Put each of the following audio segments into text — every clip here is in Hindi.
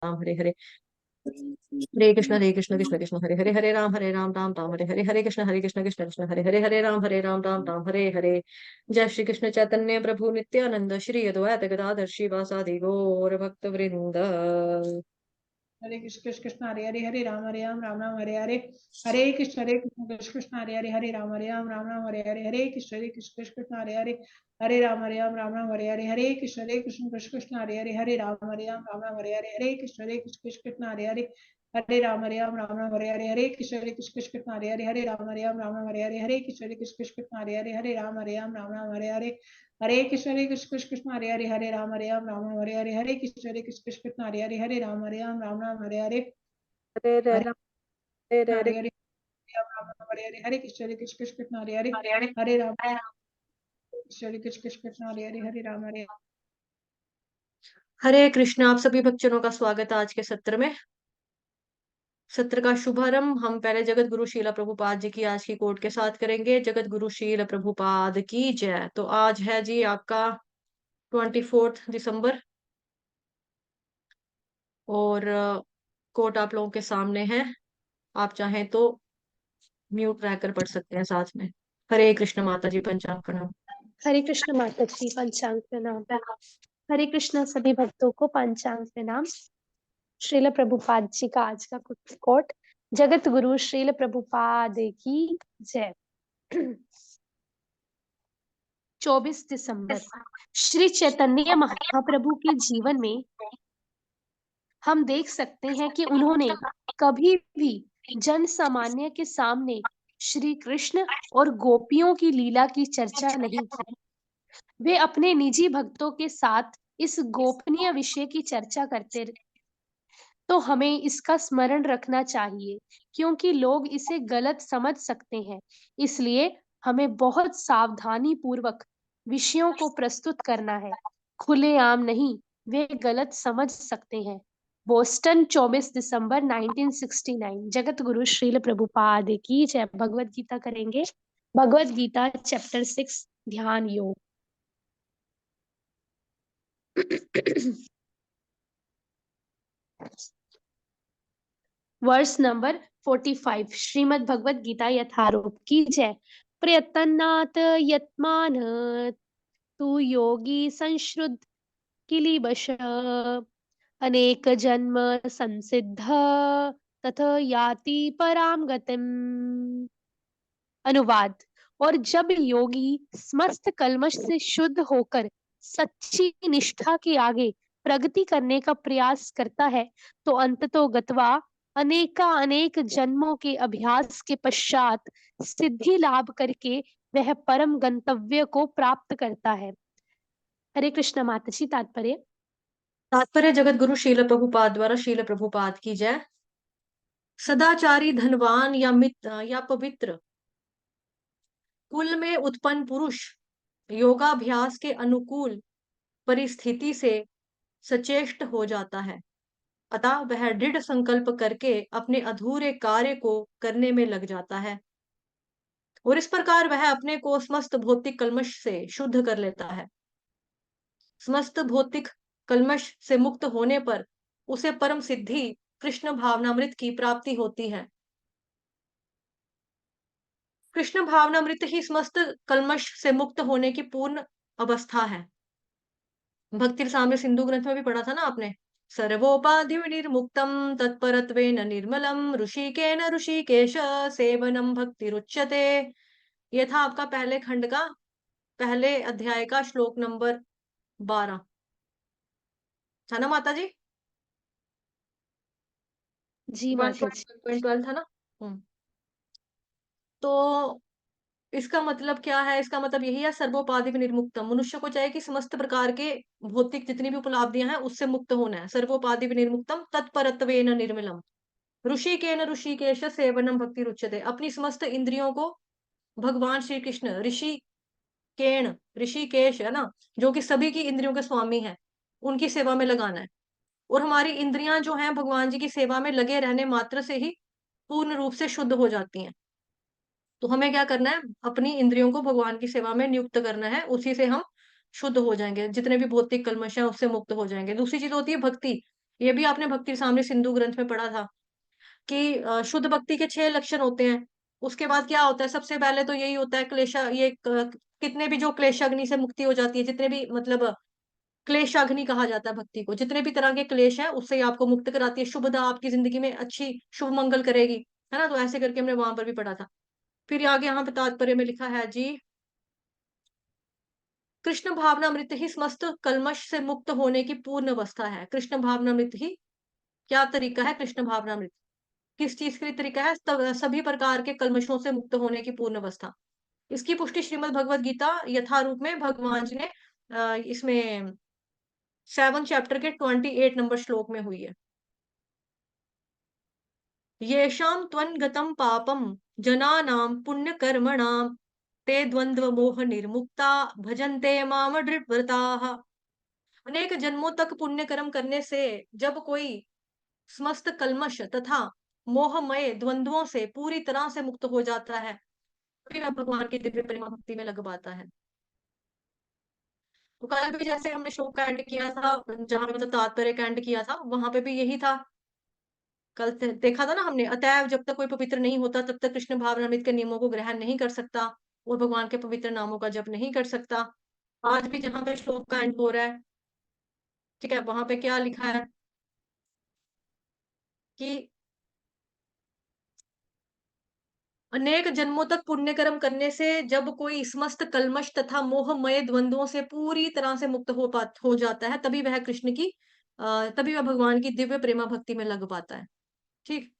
राम हरे हरे, हरे कृष्ण कृष्ण कृष्ण हरे हरे, हरे राम राम राम हरे हरे, हरे कृष्ण कृष्ण कृष्ण हरे हरे, हरे राम राम हरे हरे। जय श्री कृष्ण चैतन्य प्रभु नित्यानंद, श्री अद्वैत गदाधर श्रीवासादि गौर भक्त वृंद। हरे कृष्ण कृष्ण हरे हरे, हरे राम राम राम हरे हरे, हरे कृष्ण कृष्ण कृष्ण हरे हरे, हरे राम राम हरे हरे, हरे कृष्ण कृष्ण हरे हरे, हरे राम राम हरे हरे, हरे कृष्ण कृष्ण हरे हरे, हरे राम राम हरे हरे, हरे कृष्ण कृष्ण हरे हरे, हरे राम राम हरे हरे, हरे कृष्ण कृष्ण हरे हरे, हरे राम राम हरे हरे, हरे कृष्ण कृष्ण हरे हरे, हरे राम राम हरे हरे, हरे कृष्ण कृष्ण हरे हरे, हरे राम राम हरे हरे, हरे कृष्ण कृष्ण हरे हरे, हरे राम राम हरे हरे, हरे हरे राम हरे हरे, हरे हरे राम हरे हरे, हरे कृष्ण कृष्ण हरे हरे, हरे हरे, हरे राम कृष्ण कृष्ण हरे हरे, हरे राम हरे। हरे कृष्ण। आप सभी भक्तजनों का स्वागत है आज के सत्र में। सत्र का शुभारंभ हम पहले जगत गुरु शीला प्रभुपाद जी की आज की कोट के साथ करेंगे। जगत गुरु शील प्रभुपाद की जय। तो आज है जी आपका 24 दिसंबर, और कोट आप लोगों के सामने है। आप चाहें तो म्यूट रहकर पढ़ सकते हैं साथ में। हरे कृष्ण माता जी, पंचांग प्रणाम। हरे कृष्ण माता जी, पंचांग प्रणाम। हरे कृष्ण सभी भक्तों को पंचांग प्रणाम। श्रील प्रभुपाद जी का आज का कोट, जगत गुरु श्रील प्रभुपाद की जय। 24 दिसंबर, श्री चैतन्य महाप्रभु के जीवन में हम देख सकते हैं कि उन्होंने कभी भी जन सामान्य के सामने श्री कृष्ण और गोपियों की लीला की चर्चा नहीं की। वे अपने निजी भक्तों के साथ इस गोपनीय विषय की चर्चा करते। तो हमें इसका स्मरण रखना चाहिए, क्योंकि लोग इसे गलत समझ सकते हैं। इसलिए हमें बहुत सावधानी पूर्वक विषयों को प्रस्तुत करना है, खुलेआम नहीं, वे गलत समझ सकते हैं। बोस्टन 24 दिसंबर 1969। जगत गुरु श्रील प्रभुपाद की जय। भगवत गीता करेंगे। भगवत गीता चैप्टर 6, ध्यान योग। Verse number 45। श्रीमद् भगवत गीता यथारूप की जय। प्रयत्नात् यत्मान तु योगी संश्रुत किलिबश अनेक जन्म संसिद्ध तथ याति पराम गतिम। अनुवाद। और जब योगी समस्त कल्मश से शुद्ध होकर सच्ची निष्ठा के आगे प्रगति करने का प्रयास करता है, तो अंततो गत्वा अनेक जन्मों के अभ्यास के पश्चात सिद्धि लाभ करके वह परम गंतव्य को प्राप्त करता है। हरे कृष्ण माता जी। तात्पर्य जगत गुरु शील प्रभुपाद द्वारा शील प्रभुपाद की जय। सदाचारी, धनवान या मित्र या पवित्र कुल में उत्पन्न पुरुष योगाभ्यास के अनुकूल परिस्थिति से सचेष्ट हो जाता है। अतः वह दृढ़ संकल्प करके अपने अधूरे कार्य को करने में लग जाता है, और इस प्रकार वह अपने को समस्त भौतिक कल्मश से शुद्ध कर लेता है। समस्त भौतिक कल्मश से मुक्त होने पर उसे परम सिद्धि कृष्ण भावनामृत की प्राप्ति होती है। कृष्ण भावनामृत ही समस्त कल्मश से मुक्त होने की पूर्ण अवस्था है। भक्ति रसामृत सिंधु ग्रंथ में भी पढ़ा था ना आपने। सर्वोपाधि निर्मुक्तम तत्परत्वेन निर्मलम ऋषिकेन ऋषिकेश सेवनम भक्ति रुच्यते। यह था आपका पहले खंड का, पहले अध्याय का श्लोक नंबर 12 था ना माता जी? जी माता जी। 12 था ना। तो इसका मतलब क्या है? इसका मतलब यही है, सर्वोपाधि निर्मुक्तम। मनुष्य को चाहिए कि समस्त प्रकार के भौतिक जितनी भी उपलब्धियां हैं उससे मुक्त होना है। सर्वोपाधि निर्मुक्तम तत्परत्वेन निर्मलम ऋषिकेन ऋषिकेश सेवनम भक्ति रुच्यते। अपनी समस्त इंद्रियों को भगवान श्री कृष्ण ऋषिकेण, ऋषिकेश है ना, जो कि सभी की इंद्रियों के स्वामी है, उनकी सेवा में लगाना है। और हमारी इंद्रियां जो हैं भगवान जी की सेवा में लगे रहने मात्र से ही पूर्ण रूप से शुद्ध हो जाती हैं। तो हमें क्या करना है? अपनी इंद्रियों को भगवान की सेवा में नियुक्त करना है, उसी से हम शुद्ध हो जाएंगे, जितने भी भौतिक कल्मश है उससे मुक्त हो जाएंगे। दूसरी चीज होती है भक्ति। ये भी आपने भक्ति रसामृत सिंधु ग्रंथ में पढ़ा था कि शुद्ध भक्ति के 6 लक्षण होते हैं। उसके बाद क्या होता है, सबसे पहले तो यही होता है कितने भी जो क्लेशाग्नि से मुक्ति हो जाती है, जितने भी मतलब क्लेशाग्नि कहा जाता है भक्ति को, जितने भी तरह के क्लेश है उससे ही आपको मुक्त कराती है, शुभदा आपकी जिंदगी में अच्छी शुभ मंगल करेगी, है ना। तो ऐसे करके हमने वहां पर भी पढ़ा था। फिर आगे यहाँ पे तात्पर्य में लिखा है जी, कृष्ण भावनामृत ही समस्त कल्मश से मुक्त होने की पूर्ण अवस्था है। कृष्ण भावनामृत ही क्या तरीका है, कृष्ण भावनामृत किस चीज के लिए तरीका है, सभी प्रकार के कल्मशों से मुक्त होने की पूर्ण अवस्था। इसकी पुष्टि श्रीमद् भगवद गीता यथारूप में भगवान जी ने इसमें 7 चैप्टर के 28 नंबर श्लोक में हुई है। येषां त्वन्गतं पापं जनानां पुण्यकर्मणां ते द्वंद्व मोह निर्मुक्ता भजन्ते माम दृढ़व्रताः। अनेक जन्मों तक पुण्य कर्म करने से जब कोई समस्त कल्मश तथा मोहमय द्वंद्वों से पूरी तरह से मुक्त हो जाता है, फिर अब भगवान की दिव्य प्रेम भक्ति में लग पाता है। तो कल भी जैसे हमने श्लोक का एंड किया था, जहां मतलब तात्पर्य का एंड किया था, वहां पे भी यही था। कल देखा था ना हमने, अतएव जब तक कोई पवित्र नहीं होता तब तक कृष्ण भावनामृत के नियमों को ग्रहण नहीं कर सकता और भगवान के पवित्र नामों का जप नहीं कर सकता। आज भी जहां पे श्लोक का एंड हो रहा है, ठीक है, वहां पे क्या लिखा है कि अनेक जन्मों तक पुण्य कर्म करने से जब कोई समस्त कल्मश तथा मोहमय द्वंद्वों से पूरी तरह से मुक्त हो जाता है, तभी वह कृष्ण की तभी वह भगवान की दिव्य प्रेमा भक्ति में लग पाता है। ठीक।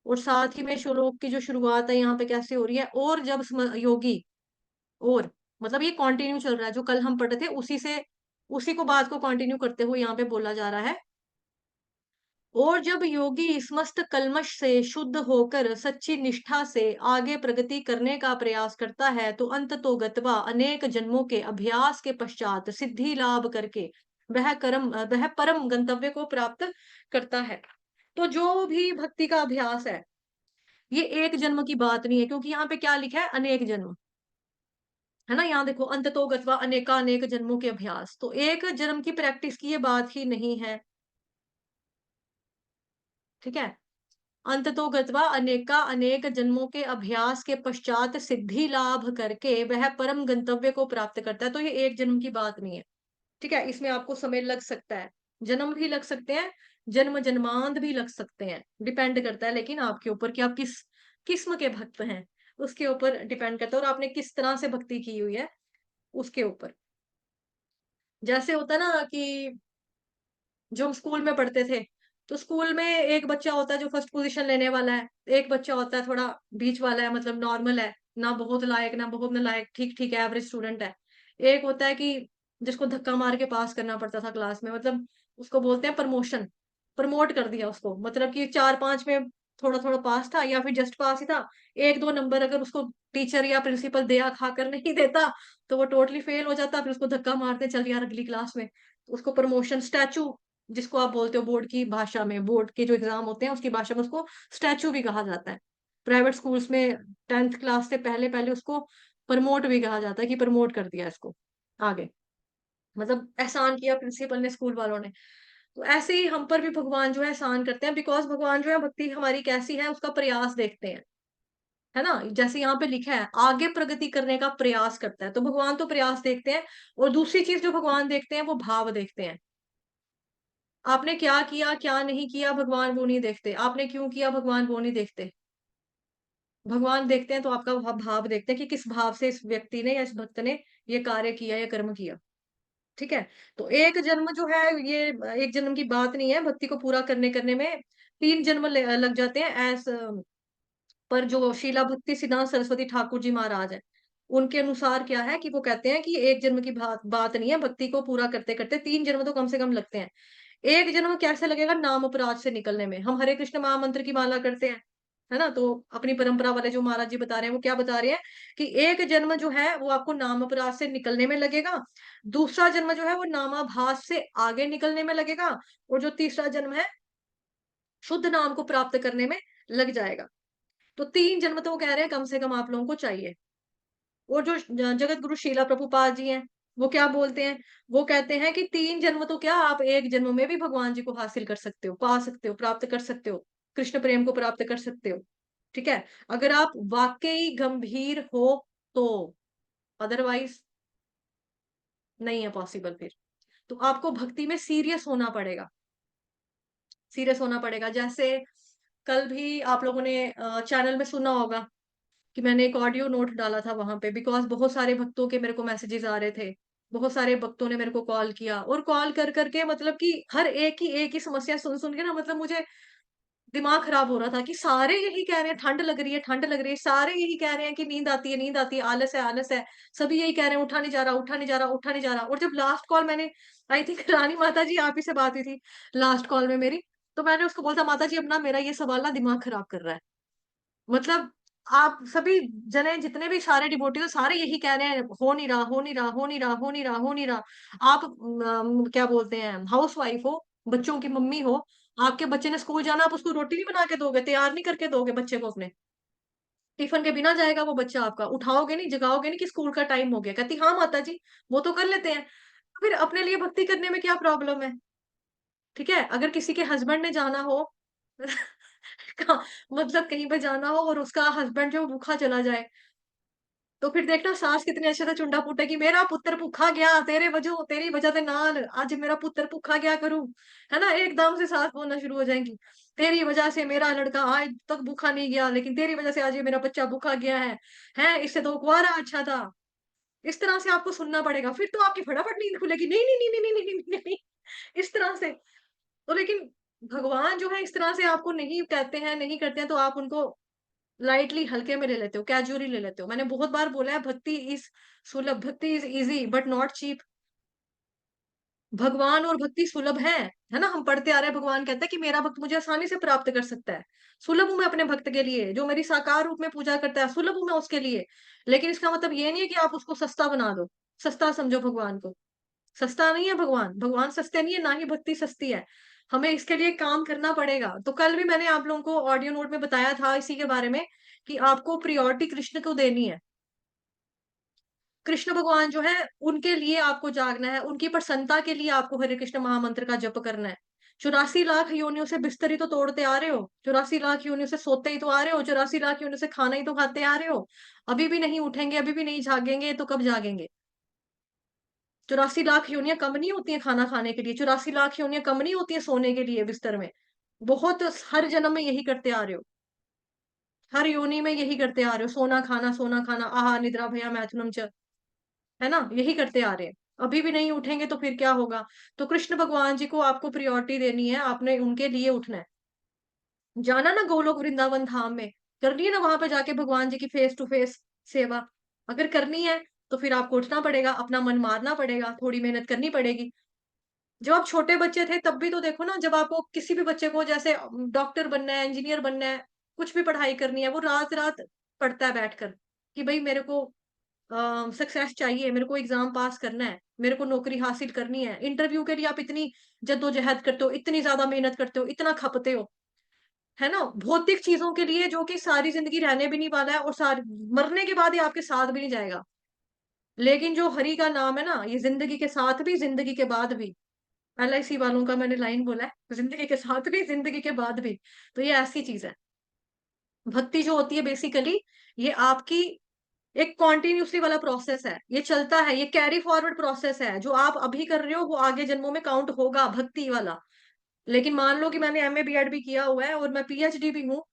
और साथ ही में श्लोक की जो शुरुआत है यहाँ पे कैसे हो रही है, और जब योगी, और मतलब ये कंटिन्यू चल रहा है, जो कल हम पढ़े थे उसी को बात को कंटिन्यू करते हुए यहाँ पे बोला जा रहा है। और जब योगी समस्त कल्मश से शुद्ध होकर सच्ची निष्ठा से आगे प्रगति करने का प्रयास करता है, तो अंततो गत्वा अनेक जन्मों के अभ्यास के पश्चात सिद्धि लाभ करके वह परम गंतव्य को प्राप्त करता है। तो जो भी भक्ति का अभ्यास है, ये एक जन्म की बात नहीं है, क्योंकि यहाँ पे क्या लिखा है, अनेक जन्म, है ना। यहाँ देखो, अंततो गत्वा अनेक जन्मों के अभ्यास, तो एक जन्म की प्रैक्टिस की ये बात ही नहीं है, ठीक है। अंततो गत्वा अनेक जन्मों के अभ्यास के पश्चात सिद्धि लाभ करके वह परम गंतव्य को प्राप्त करता है। तो ये एक जन्म की बात नहीं है, ठीक है। इसमें आपको समय लग सकता है, जन्म भी लग सकते हैं, जन्म जन्मांत भी लग सकते हैं, डिपेंड करता है लेकिन आपके ऊपर कि आप किस किस्म के भक्त हैं, उसके ऊपर डिपेंड करता है, और आपने किस तरह से भक्ति की हुई है उसके ऊपर। जैसे होता है ना कि जो हम स्कूल में पढ़ते थे, तो स्कूल में एक बच्चा होता है जो फर्स्ट पोजीशन लेने वाला है, एक बच्चा होता है थोड़ा बीच वाला है, मतलब नॉर्मल है, ना बहुत लायक ना बहुत नालायक, ठीक ठीक एवरेज स्टूडेंट है। एक होता है कि जिसको धक्का मार के पास करना पड़ता था क्लास में, मतलब उसको बोलते हैं प्रमोशन, प्रमोट कर दिया उसको, मतलब कि 4-5 में थोड़ा थोड़ा पास था या फिर जस्ट पास ही था, 1-2 नंबर अगर उसको टीचर या प्रिंसिपल दया खाकर नहीं देता तो वो टोटली फेल हो जाता, फिर उसको धक्का मारते चल यार अगली क्लास में, उसको प्रमोशन स्टैचू, जिसको आप बोलते हो बोर्ड की भाषा में, बोर्ड के जो एग्जाम होते हैं उसकी भाषा में उसको स्टैचू भी कहा जाता है। प्राइवेट स्कूल्स में 10th क्लास से पहले पहले उसको प्रमोट भी कहा जाता है कि प्रमोट कर दिया इसको आगे, मतलब एहसान किया प्रिंसिपल ने, स्कूल वालों ने। तो ऐसे ही हम पर भी भगवान जो है एहसान करते हैं, बिकॉज भगवान जो है भक्ति हमारी कैसी है उसका प्रयास देखते हैं, है ना। जैसे यहाँ पे लिखा है आगे प्रगति करने का प्रयास करता है, तो भगवान तो प्रयास देखते हैं, और दूसरी चीज जो भगवान देखते हैं वो भाव देखते हैं। आपने क्या किया क्या नहीं किया भगवान वो नहीं देखते, आपने क्यों किया भगवान वो नहीं देखते। भगवान देखते हैं तो आपका भाव देखते हैं कि किस भाव से इस व्यक्ति ने या इस भक्त ने ये कार्य किया या कर्म किया, ठीक है। तो एक जन्म जो है ये एक जन्म की बात नहीं है, भक्ति को पूरा करने करने में 3 जन्म लग जाते हैं एस पर जो शीला भक्ति सिद्धांत सरस्वती ठाकुर जी महाराज है, उनके अनुसार क्या है कि वो कहते हैं कि एक जन्म की बात नहीं है, भक्ति को पूरा करते करते 3 जन्म तो कम से कम लगते हैं। एक जन्म कैसे लगेगा, नाम अपराध से निकलने में। हम हरे कृष्ण महामंत्र की माला करते हैं, है ना, तो अपनी परंपरा वाले जो महाराज जी बता रहे हैं वो क्या बता रहे हैं कि एक जन्म जो है वो आपको नाम अपराध से निकलने में लगेगा, दूसरा जन्म जो है वो नामाभास से आगे निकलने में लगेगा, और जो तीसरा जन्म है शुद्ध नाम को प्राप्त करने में लग जाएगा। तो 3 जन्म तो वो कह रहे हैं कम से कम आप लोगों को चाहिए। और जो जगत गुरु शीला प्रभुपाद जी हैं, वो क्या बोलते हैं, वो कहते हैं कि 3 जन्म तो क्या, आप 1 जन्म में भी भगवान जी को हासिल कर सकते हो, पा सकते हो, प्राप्त कर सकते हो, कृष्ण प्रेम को प्राप्त कर सकते हो। ठीक है? अगर आप वाक़ई गंभीर हो तो, अदरवाइज़ नहीं है पॉसिबल फिर। तो आपको भक्ति में सीरियस होना पड़ेगा, सीरियस होना पड़ेगा। जैसे कल भी आप लोगों ने चैनल में सुना होगा कि मैंने एक ऑडियो नोट डाला था वहाँ पे, बिकॉज़ बहुत सारे भक्तों के मेरे को मैसेजेस आ रहे थे। बहुत सारे भक्तों ने मेरे को कॉल किया और कॉल कर के मतलब कि हर एक ही समस्या सुन के ना, मतलब मुझे दिमाग खराब हो रहा था कि सारे यही कह रहे हैं ठंड लग रही है, ठंड लग रही है। सारे यही कह रहे हैं कि नींद आती है, नींद आती है, आलस है, आलस है। सभी यही कह रहे हैं उठा नहीं जा रहा, उठा नहीं जा रहा, उठा नहीं जा रहा। और जब लास्ट कॉल मैंने, आई थिंक रानी माता जी आप ही से बात हुई थी लास्ट कॉल में मेरी, तो मैंने उसको बोला था, माता जी अब ना मेरा ये सवाल ना दिमाग खराब कर रहा है। मतलब आप सभी जने जितने भी सारे डिवोटी हो, सारे यही कह रहे हैं हो नहीं रहा, हो नहीं रहा, हो नहीं रहा, हो नहीं रहा, हो नहीं रहा। आप क्या बोलते हैं, हाउसवाइफ हो, बच्चों की मम्मी हो, आपके बच्चे ने स्कूल जाना, आप उसको रोटी नहीं बना के दोगे, तैयार नहीं करके दोगे बच्चे को अपने? टिफिन के बिना जाएगा वो बच्चा आपका, उठाओगे नहीं, जगाओगे नहीं कि स्कूल का टाइम हो गया? कहती हाँ माता जी, वो तो कर लेते हैं। फिर अपने लिए भक्ति करने में क्या प्रॉब्लम है? ठीक है? अगर किसी के हस्बैंड ने जाना हो मतलब कहीं पे जाना हो और उसका हस्बैंड जो भूखा चला जाए, तो फिर देखना सास कितने अच्छे से चुंडा फूटेगी, मेरा पुत्र भूखा गया तेरे वजह, तेरी वजह से नाल आज मेरा पुत्र भूखा गया करूं, है ना? एकदम से सास बोलना शुरू हो जाएंगी, तेरी वजह से मेरा लड़का आज तक भूखा नहीं गया, लेकिन तेरी वजह से आज ये मेरा बच्चा भूखा गया है, इससे तो कुंवारा अच्छा था। इस तरह से आपको सुनना पड़ेगा, फिर तो आपकी फटाफट नींद खुलेगी, नहीं नहीं नहीं नहीं नहीं नहीं नहीं, नहीं, इस तरह से। तो लेकिन भगवान जो है इस तरह से आपको नहीं कहते हैं, नहीं करते हैं, तो आप उनको लाइटली हल्के में ले लेते हो, कैजुअली ले लेते हो। मैंने बहुत बार बोला है, भक्ति इज़ सुलभ, भक्ति is easy but not cheap. भगवान और भक्ति सुलभ है ना? हम पढ़ते आ रहे हैं, भगवान कहता है कि मेरा भक्त मुझे आसानी से प्राप्त कर सकता है। सुलभ हूँ मैं अपने भक्त के लिए, जो मेरी साकार रूप में पूजा करता है, सुलभ हूँ मैं उसके लिए। लेकिन इसका मतलब ये नहीं है कि आप उसको सस्ता बना दो, सस्ता समझो भगवान को। सस्ता नहीं है भगवान, भगवान सस्ते नहीं है, ना ही भक्ति सस्ती है। हमें इसके लिए काम करना पड़ेगा। तो कल भी मैंने आप लोगों को ऑडियो नोट में बताया था इसी के बारे में कि आपको प्रायोरिटी कृष्ण को देनी है। कृष्ण भगवान जो है, उनके लिए आपको जागना है, उनकी प्रसन्नता के लिए आपको हरे कृष्ण महामंत्र का जप करना है। 84 लाख योनियों से बिस्तर ही तो तोड़ते आ रहे हो, 84 लाख योनियों से सोते ही तो आ रहे हो, 84 लाख योनियों से खाना ही तो खाते आ रहे हो। अभी भी नहीं उठेंगे, अभी भी नहीं जागेंगे तो कब जागेंगे? 84 लाख योनियां कम नहीं होती हैं खाना खाने के लिए, 84 लाख योनियां कम नहीं होती हैं सोने के लिए बिस्तर में। बहुत, हर जन्म में यही करते आ रहे हो, हर योनि में यही करते आ रहे हो, सोना खाना, आहा निद्रा भया मैथुनम च, है ना? यही करते आ रहे हैं। अभी भी नहीं उठेंगे तो फिर क्या होगा? तो कृष्ण भगवान जी को आपको प्रायोरिटी देनी है, आपने उनके लिए उठना है। जाना ना गोलोक वृंदावन धाम में, करनी है ना वहां पे जाके भगवान जी की फेस टू फेस सेवा। अगर करनी है तो फिर आपको उठना पड़ेगा, अपना मन मारना पड़ेगा, थोड़ी मेहनत करनी पड़ेगी। जब आप छोटे बच्चे थे तब भी तो देखो ना, जब आपको किसी भी बच्चे को जैसे डॉक्टर बनना है, इंजीनियर बनना है, कुछ भी पढ़ाई करनी है, वो रात-रात पढ़ता है बैठकर कि भई मेरे को सक्सेस चाहिए, मेरे को एग्ज़ाम पास करना है, मेरे को नौकरी हासिल करनी है। इंटरव्यू के लिए आप इतनी जद्दोजहद करते हो, इतनी ज़्यादा मेहनत करते हो, इतना खपते हो, है ना? भौतिक चीज़ों के लिए जो कि सारी ज़िंदगी रहने भी नहीं वाला है और मरने के बाद ये आपके साथ भी नहीं जाएगा। लेकिन जो हरि का नाम है ना, ये ज़िंदगी के साथ भी, ज़िंदगी के बाद भी। एलआईसी वालों का मैंने लाइन बोला है, ज़िंदगी के साथ भी, ज़िंदगी के बाद भी। तो ये ऐसी चीज़ है। भक्ति जो होती है बेसिकली, ये आपकी एक कॉन्टिन्यूअसली वाला प्रोसेस है। ये चलता है, ये कैरी फॉरवर्ड प्रोसेस है। जो आप अभी कर रहे हो, वो आगे जन्मों में काउंट होगा, भक्ति वाला। लेकिन मान लो कि मैंने एमए, बीएड भी किया हुआ है और मैं पीएचडी भी हूँ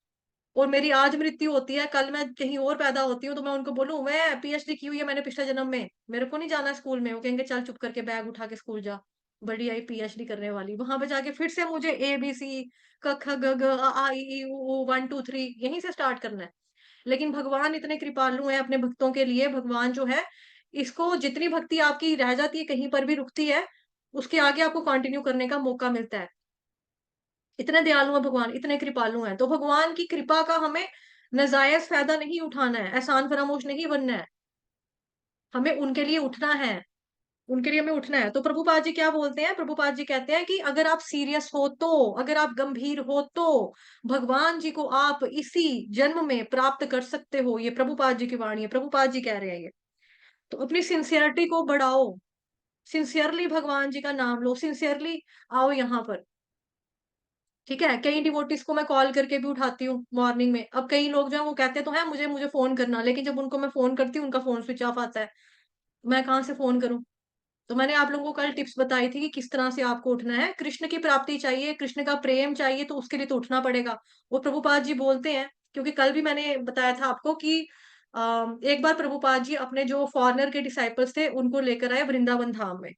और मेरी आज मृत्यु होती है, कल मैं कहीं और पैदा होती हूँ, तो मैं उनको बोलूँ, मैं पीएचडी की हुई है मैंने पिछले जन्म में, मेरे को नहीं जाना स्कूल में। वो कहेंगे, "चल चुप करके बैग उठा के स्कूल जा। बड़ी आई पीएचडी करने वाली।" वहाँ पे जाके फिर से मुझे एबीसी, क, ख, ग, घ, अ, आ, इ, ई, उ, ऊ, 1 2 3 यहीं से स्टार्ट करना है। लेकिन भगवान इतने कृपालु हैं अपने भक्तों के लिए, भगवान जो है, इसको जितनी भक्ति आपकी रह जाती है, कहीं पर भी रुकती है, उसके आगे आपको कंटिन्यू करने का मौका मिलता है। इतने दयालु हैं भगवान, इतने कृपालु हैं। तो भगवान की कृपा का हमें नाजायज़ फ़ायदा नहीं उठाना है, एहसान फरामोश नहीं बनना है। हमें उनके लिए उठना है, उनके लिए हमें उठना है। तो प्रभुपाद जी क्या बोलते हैं? प्रभुपाद जी कहते हैं कि अगर आप सीरियस हो तो, अगर आप गंभीर हो तो, भगवान जी को आप इसी जन्म में प्राप्त कर सकते हो। ये प्रभुपाद जी की वाणी है, प्रभुपाद जी कह रहे हैं ये। तो अपनी सिंसियरिटी को बढ़ाओ, सिंसियरली भगवान जी का नाम लो, सिंसियरली आओ यहाँ पर, ठीक है। कई डिवोटीज को मैं कॉल करके भी उठाती हूँ मॉर्निंग में। अब कई लोग जो है वो कहते तो हैं मुझे मुझे फोन करना, लेकिन जब उनको मैं फोन करती हूँ उनका फोन स्विच ऑफ आता है, मैं कहाँ से फोन करूँ। तो मैंने आप लोगों को कल टिप्स बताई थी कि किस तरह से आपको उठना है। कृष्ण की प्राप्ति चाहिए, कृष्ण का प्रेम चाहिए, तो उसके लिए तो उठना पड़ेगा। वो प्रभुपाद जी बोलते हैं, क्योंकि कल भी मैंने बताया था आपको कि एक बार प्रभुपाद जी अपने जो फॉरेनर के डिसाइपल्स थे उनको लेकर आए वृंदावन धाम में।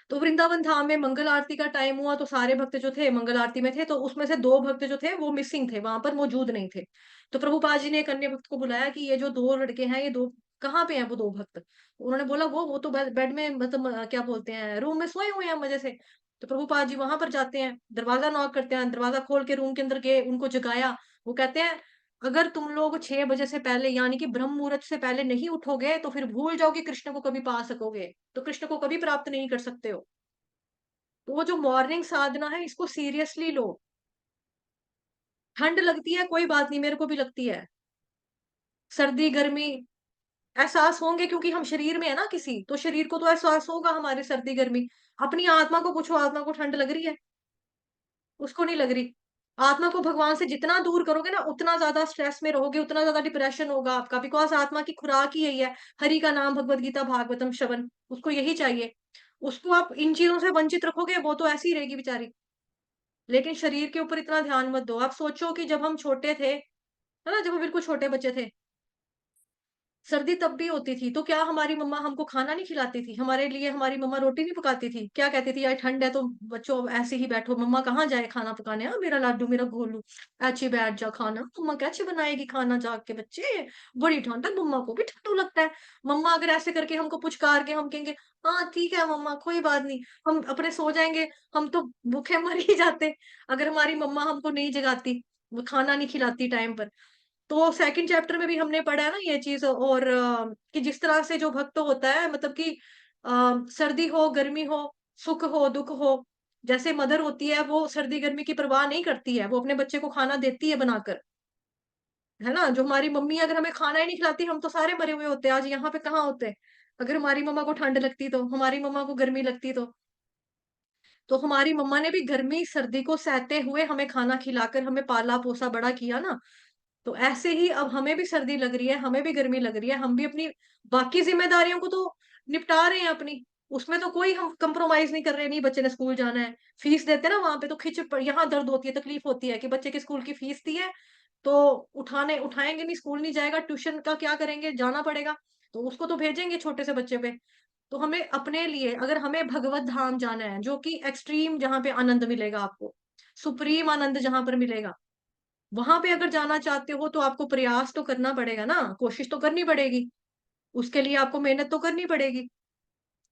तो वृंदावन धाम में मंगल आरती का टाइम हुआ, तो सारे भक्त जो थे मंगल आरती में थे, तो उसमें से 2 भक्त जो थे वो मिसिंग थे, वहां पर मौजूद नहीं थे। तो प्रभुपाद जी ने एक अन्य भक्त को बुलाया कि ये जो 2 लड़के हैं, ये 2 कहाँ पे हैं, वो 2 भक्त। उन्होंने बोला वो तो बेड में, मतलब क्या बोलते हैं, रूम में सोए हुए हैं मजे से। तो प्रभुपाद जी वहां पर जाते हैं, दरवाजा नॉक करते हैं, दरवाजा खोल के रूम के अंदर गए, उनको जगाया। वो कहते हैं अगर तुम लोग 6 बजे से पहले, यानी कि ब्रह्म मुहूर्त से पहले नहीं उठोगे, तो फिर भूल जाओ कि कृष्ण को कभी पा सकोगे, तो कृष्ण को कभी प्राप्त नहीं कर सकते हो। तो वो जो मॉर्निंग साधना है, इसको सीरियसली लो। ठंड लगती है कोई बात नहीं, मेरे को भी लगती है, सर्दी गर्मी एहसास होंगे, क्योंकि हम शरीर में है ना किसी, तो शरीर को तो एहसास होगा हमारे सर्दी गर्मी। अपनी आत्मा को पूछो, आत्मा को ठंड लग रही है? उसको नहीं लग रही। आत्मा को भगवान से जितना दूर करोगे ना, उतना ज्यादा स्ट्रेस में रहोगे, उतना ज्यादा डिप्रेशन होगा आपका, बिकॉज आत्मा की खुराक ही यही है, हरि का नाम, भगवत गीता, भागवतम श्रवण, उसको यही चाहिए। उसको आप इन चीजों से वंचित रखोगे, वो तो ऐसी ही रहेगी बेचारी। लेकिन शरीर के ऊपर इतना ध्यान मत दो। आप सोचो कि जब हम छोटे थे, है ना, जब हम बिल्कुल छोटे बच्चे थे, सर्दी तब भी होती थी, तो क्या हमारी मम्मा हमको खाना नहीं खिलाती थी? हमारे लिए हमारी मम्मा रोटी नहीं पकाती थी? क्या कहती थी, यार ठंड है तो बच्चों ऐसे ही बैठो, मम्मा कहाँ जाए खाना पकाने, हाँ मेरा लाडू मेरा गोलू, ऐसे बैठ जा खाना, मम्मा कैसे बनाएगी खाना जाग के, बच्चे बड़ी ठंड है, मम्मा को भी ठंडू लगता है। मम्मा अगर ऐसे करके हमको पुचकार के हम कहेंगे हाँ ठीक है मम्मा कोई बात नहीं, हम अपने सो जाएंगे, हम तो भूखे मर ही जाते अगर हमारी मम्मा हमको नहीं जगाती, वो खाना नहीं खिलाती टाइम पर। तो सेकंड चैप्टर में भी हमने पढ़ा है ना ये चीज, और कि जिस तरह से जो भक्त होता है, मतलब कि सर्दी हो गर्मी हो, सुख हो दुख हो, जैसे मदर होती है वो सर्दी गर्मी की परवाह नहीं करती है, वो अपने बच्चे को खाना देती है बनाकर, है ना। जो हमारी मम्मी अगर हमें खाना ही नहीं खिलाती, हम तो सारे मरे हुए होते, आज यहाँ पे कहाँ होते। अगर हमारी मम्मा को ठंड लगती, तो हमारी मम्मा को गर्मी लगती, तो हमारी मम्मा ने भी गर्मी सर्दी को सहते हुए हमें खाना खिलाकर हमें पाला पोसा बड़ा किया ना। तो ऐसे ही अब हमें भी सर्दी लग रही है, हमें भी गर्मी लग रही है, हम भी अपनी बाकी जिम्मेदारियों को तो निपटा रहे हैं अपनी, उसमें तो कोई हम कंप्रोमाइज नहीं कर रहे। नहीं बच्चे ने स्कूल जाना है, फीस देते हैं ना वहां पे, तो यहाँ दर्द होती है, तकलीफ होती है कि बच्चे की स्कूल की फीस दी है, तो उठाएंगे नहीं, स्कूल नहीं जाएगा, ट्यूशन का क्या करेंगे, जाना पड़ेगा, तो उसको तो भेजेंगे छोटे से बच्चे पे। तो हमें अपने लिए, अगर हमें भगवत धाम जाना है, जो कि एक्सट्रीम, जहां पे आनंद मिलेगा आपको, सुप्रीम आनंद जहां पर मिलेगा, वहां पे अगर जाना चाहते हो, तो आपको प्रयास तो करना पड़ेगा ना, कोशिश तो करनी पड़ेगी, उसके लिए आपको मेहनत तो करनी पड़ेगी।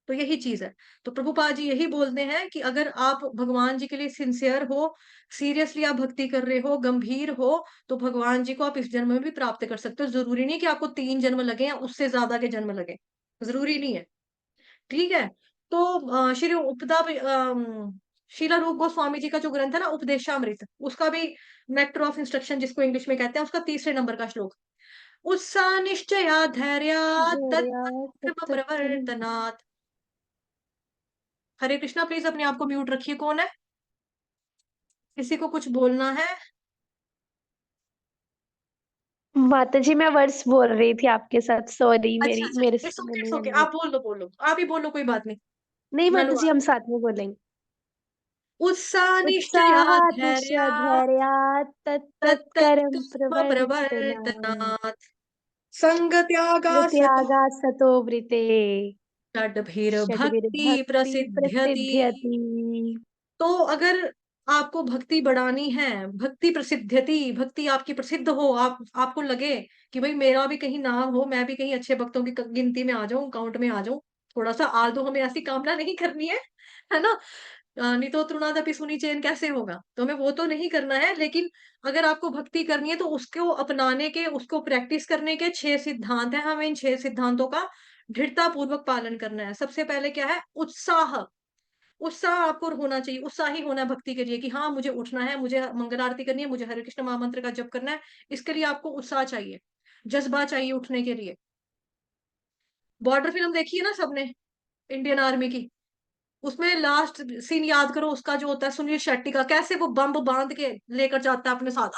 तो यही चीज है। तो प्रभुपाद जी यही बोलते हैं कि अगर आप भगवान जी के लिए सिंसियर हो, सीरियसली आप भक्ति कर रहे हो, गंभीर हो, तो भगवान जी को आप इस जन्म में भी प्राप्त कर सकते हो। जरूरी नहीं कि आपको 3 जन्म लगे या उससे ज्यादा के जन्म लगे, जरूरी नहीं है, ठीक है। तो श्री शीला रूप गोस्वामी जी का जो ग्रंथ है ना उपदेशामृत, उसका भी नेक्टर ऑफ इंस्ट्रक्शन जिसको इंग्लिश में कहते हैं, उसका 3रे नंबर का श्लोक, उत्साह निश्चया धैर्य धैर्य तत्धर्म तत्तम। प्रवर्तनात्। हरे कृष्णा, प्लीज अपने आप को म्यूट रखिए। कौन है, किसी को कुछ बोलना है? माता जी मैं वर्ड्स बोल रही थी आपके साथ, सॉरी, अच्छा मेरी अच्छा, मेरे से इट्स ओके मैंने इट्स ओके, नहीं। आप बोल दो, बोलो आप ही बोलो, कोई बात नहीं। नहीं मैं माता जी, अनुवाद, हम साथ में बोलेंगे। उत्साह निश्चया उत्साहातिश धैर्य धैर्यात् तत्तत्करं तत्तत्कर्म प्रवर्तनात् प्रवर्तनात्, संग त्यागा सतो प्रत्यागा सतो वृते षड्भिर्भक्ति षड्भिर्भक्ति प्रसिद्ध्यति। प्रसिद्ध्यति। तो अगर आपको भक्ति बढ़ानी है, भक्ति प्रसिद्ध्यति, भक्ति आपकी प्रसिद्ध हो, आपको लगे कि भाई मेरा भी कहीं नाम हो, मैं भी कहीं अच्छे भक्तों की गिनती में आ जाऊं, काउंट में आ जाऊं, थोड़ा सा आलतू, हमें ऐसी कामना नहीं करनी है ना। नहीं तो तृणादपि सुनी चैन कैसे होगा, तो हमें वो तो नहीं करना है। लेकिन अगर आपको भक्ति करनी है, तो उसको अपनाने के, उसको प्रैक्टिस करने के 6 सिद्धांत है, हमें इन 6 सिद्धांतों का दृढ़ता पूर्वक पालन करना है। सबसे पहले क्या है, उत्साह। उत्साह आपको होना चाहिए, उत्साही होना है भक्ति के लिए, कि हाँ मुझे उठना है, मुझे मंगल आरती करनी है, मुझे हरे कृष्ण महामंत्र का जप करना है। इसके लिए आपको उत्साह चाहिए, जज्बा चाहिए उठने के लिए। बॉर्डर फिल्म देखी है ना सबने, इंडियन आर्मी की, उसमें लास्ट सीन याद करो उसका जो होता है सुनील शेट्टी का, कैसे वो बम बांध के लेकर जाता है अपने साथ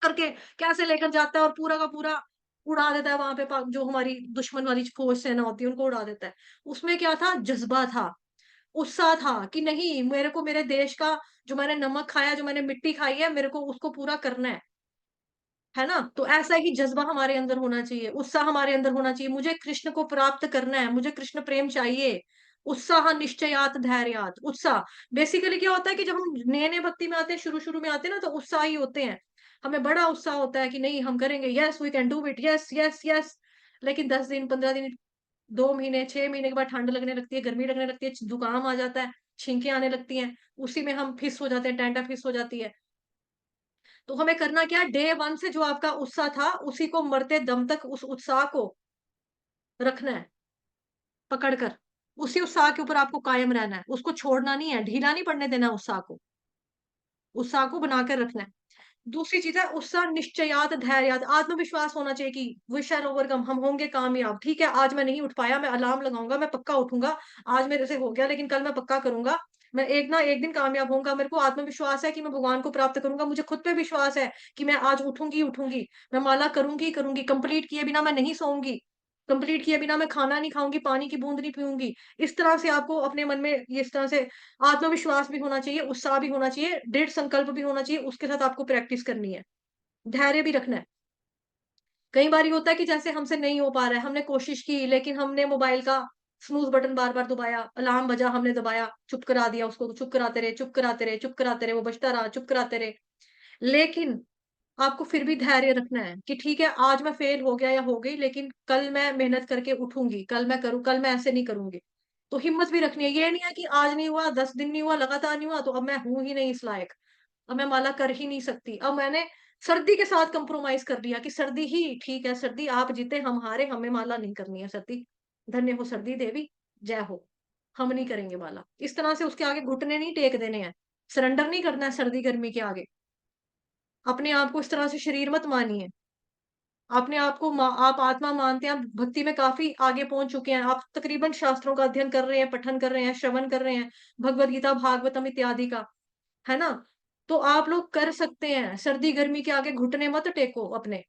करके, कैसे लेकर जाता है और पूरा का पूरा उड़ा देता है वहां पे, जो हमारी दुश्मन वाली फौज सेना होती है उनको उड़ा देता है। उसमें क्या था, जज्बा था, उत्साह था कि नहीं, मेरे को मेरे देश का, जो मैंने नमक खाया, जो मैंने मिट्टी खाई है, मेरे को उसको पूरा करना है ना। तो ऐसा ही जज्बा हमारे अंदर होना चाहिए, उत्साह हमारे अंदर होना चाहिए, मुझे कृष्ण को प्राप्त करना है, मुझे कृष्ण प्रेम चाहिए। उत्साह निश्चयात धैर्यात, उत्साह बेसिकली क्या होता है कि जब हम नए नए भक्ति में आते हैं, शुरू शुरू में आते हैं ना, तो उत्साह ही होते हैं, हमें बड़ा उत्साह होता है कि नहीं हम करेंगे, yes we can do it, yes yes yes. लेकिन 10 दिन 15 दिन, 2 महीने 6 महीने के बाद ठंड लगने लगती है, गर्मी लगने लगती है, जुकाम आ जाता है, छींकें आने लगती हैं, उसी में हम फिस हो जाते हैं, टेंटा फिस हो जाती है। तो हमें करना क्या है, डे 1 से जो आपका उत्साह था उसी को मरते दम तक उस उत्साह को रखना है पकड़कर, उसी उत्साह के ऊपर आपको कायम रहना है, उसको छोड़ना नहीं है, ढीला नहीं पड़ने देना उत्साह को बनाकर रखना है। दूसरी चीज है उत्साह निश्चयात धैर्यात, आत्मविश्वास होना चाहिए कि वी शैल ओवरकम, हम होंगे कामयाब। ठीक है, आज मैं नहीं उठ पाया, मैं अलार्म लगाऊंगा, मैं पक्का उठूंगा, आज मेरे से हो गया, लेकिन कल मैं पक्का करूंगा, मैं एक ना एक दिन कामयाब होऊंगा, मेरे को आत्मविश्वास है कि मैं भगवान को प्राप्त करूंगा, मुझे खुद पे विश्वास है कि मैं आज उठूंगी उठूंगी, मैं माला करूंगी करूंगी, कंप्लीट किए बिना मैं नहीं सोऊंगी, कंप्लीट किए बिना मैं खाना नहीं खाऊंगी, पानी की बूंद नहीं पीऊंगी। इस तरह से आपको अपने मन में ये इस तरह से आत्मविश्वास भी होना चाहिए, उत्साह भी होना चाहिए, दृढ़ संकल्प भी होना चाहिए, उसके साथ आपको प्रैक्टिस करनी है, धैर्य भी रखना है। कई बार ये होता है कि जैसे हमसे नहीं हो पा रहा है, हमने कोशिश की, लेकिन हमने मोबाइल का स्नूज बटन बार बार दबाया, अलार्म बजा, हमने दबाया, चुप करा दिया उसको, चुप कराते रहे, चुप कराते रहे, चुप कराते रहे, वो बजता रहा, चुप कराते रहे। लेकिन आपको फिर भी धैर्य रखना है कि ठीक है, आज मैं फेल हो गया या हो गई, लेकिन कल मैं मेहनत करके उठूंगी, कल मैं करूँ, कल मैं ऐसे नहीं करूंगी। तो हिम्मत भी रखनी है, ये नहीं है कि आज नहीं हुआ, 10 दिन नहीं हुआ, लगातार नहीं हुआ, तो अब मैं हूं ही नहीं इस लायक, अब मैं माला कर ही नहीं सकती, अब मैंने सर्दी के साथ कंप्रोमाइज कर लिया कि सर्दी ही ठीक है, सर्दी आप जीते हम हारे, हमें माला नहीं करनी है सर्दी, धन्य हो सर्दी देवी, जय हो, हम नहीं करेंगे माला। इस तरह से उसके आगे घुटने नहीं टेक देने हैं, सरेंडर नहीं करना है सर्दी गर्मी के आगे। अपने आप को इस तरह से शरीर मत मानिए, अपने आप को आप आत्मा मानते हैं, आप भक्ति में काफी आगे पहुंच चुके हैं, आप तकरीबन शास्त्रों का अध्ययन कर रहे हैं, पठन कर रहे हैं, श्रवण कर रहे हैं, भगवत गीता भागवतम इत्यादि का, है ना। तो आप लोग कर सकते हैं, सर्दी गर्मी के आगे घुटने मत टेको अपने,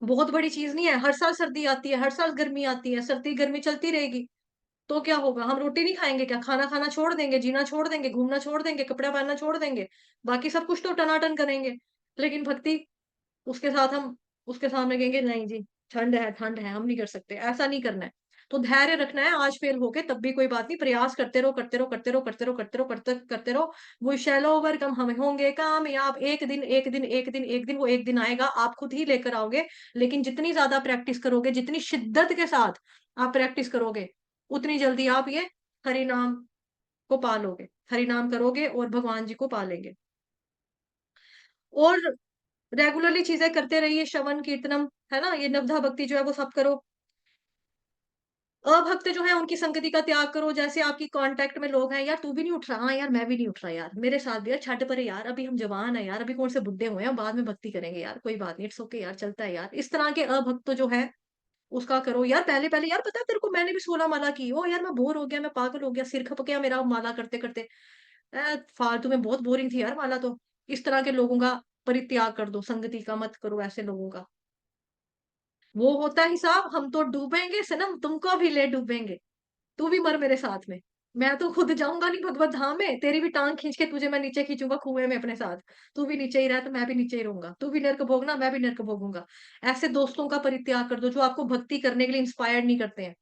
बहुत बड़ी चीज नहीं है, हर साल सर्दी आती है, हर साल गर्मी आती है, सर्दी गर्मी चलती रहेगी, तो क्या होगा, हम रोटी नहीं खाएंगे क्या, खाना खाना छोड़ देंगे, जीना छोड़ देंगे, घूमना छोड़ देंगे, कपड़ा पहनना छोड़ देंगे, बाकी सब कुछ तो टनाटन करेंगे, लेकिन भक्ति, उसके साथ हम उसके सामने कहेंगे नहीं जी, ठंड है, ठंड है, हम नहीं कर सकते, ऐसा नहीं करना है। तो धैर्य रखना है, आज फेल होके तब भी कोई बात नहीं, प्रयास करते रहो, करते रहो, करते रहो, करते रहो, करते रहो, करते रहो, वो शैल ओवरकम, हम होंगे कामयाब, एक दिन एक दिन एक दिन एक दिन, वो एक दिन आएगा, आप खुद ही लेकर आओगे। लेकिन जितनी ज्यादा प्रैक्टिस करोगे, जितनी शिद्दत के साथ आप प्रैक्टिस करोगे, उतनी जल्दी आप ये हरि नाम को पालोगे, हरि नाम करोगे और भगवान जी को पालेंगे। और रेगुलरली चीजें करते रहिए, श्रवण कीर्तनम, है ना, ये नवधा भक्ति जो है वो सब करो। अभक्त जो है उनकी संगति का त्याग करो, जैसे आपकी कांटेक्ट में लोग हैं, यार तू भी नहीं उठ रहा, हाँ यार मैं भी नहीं उठ रहा यार, मेरे साथ भी यार छठ पर है यार, अभी हम जवान है यार, अभी कौन से बुड्ढे हुए हैं, बाद में भक्ति करेंगे यार, कोई बात नहीं, इट्स ओके यार, चलता है यार, इस तरह के अभक्त जो है उसका करो यार। पहले पहले यार पता है तेरे को, मैंने भी 16 माला की, ओ यार मैं बोर हो गया, मैं पागल हो गया, सिर खप गया मेरा माला करते करते, फालतू में बहुत बोरिंग थी यार माला तो। इस तरह के लोगों का परित्याग कर दो, संगति का मत करो ऐसे लोगों का, वो होता है हिसाब, हम तो डूबेंगे सनम, तुमको भी ले डूबेंगे, तू भी मर मेरे साथ में, मैं तो खुद जाऊंगा नहीं भगवत धाम में, तेरी भी टांग खींच के तुझे मैं नीचे खींचूंगा कुएं में अपने साथ, तू भी नीचे ही रह तो मैं भी नीचे ही रहूंगा, तू भी नर्क भोगना मैं भी नर्क भोगूंगा। ऐसे दोस्तों का परित्याग कर दो जो आपको भक्ति करने के लिए इंस्पायर नहीं करते हैं।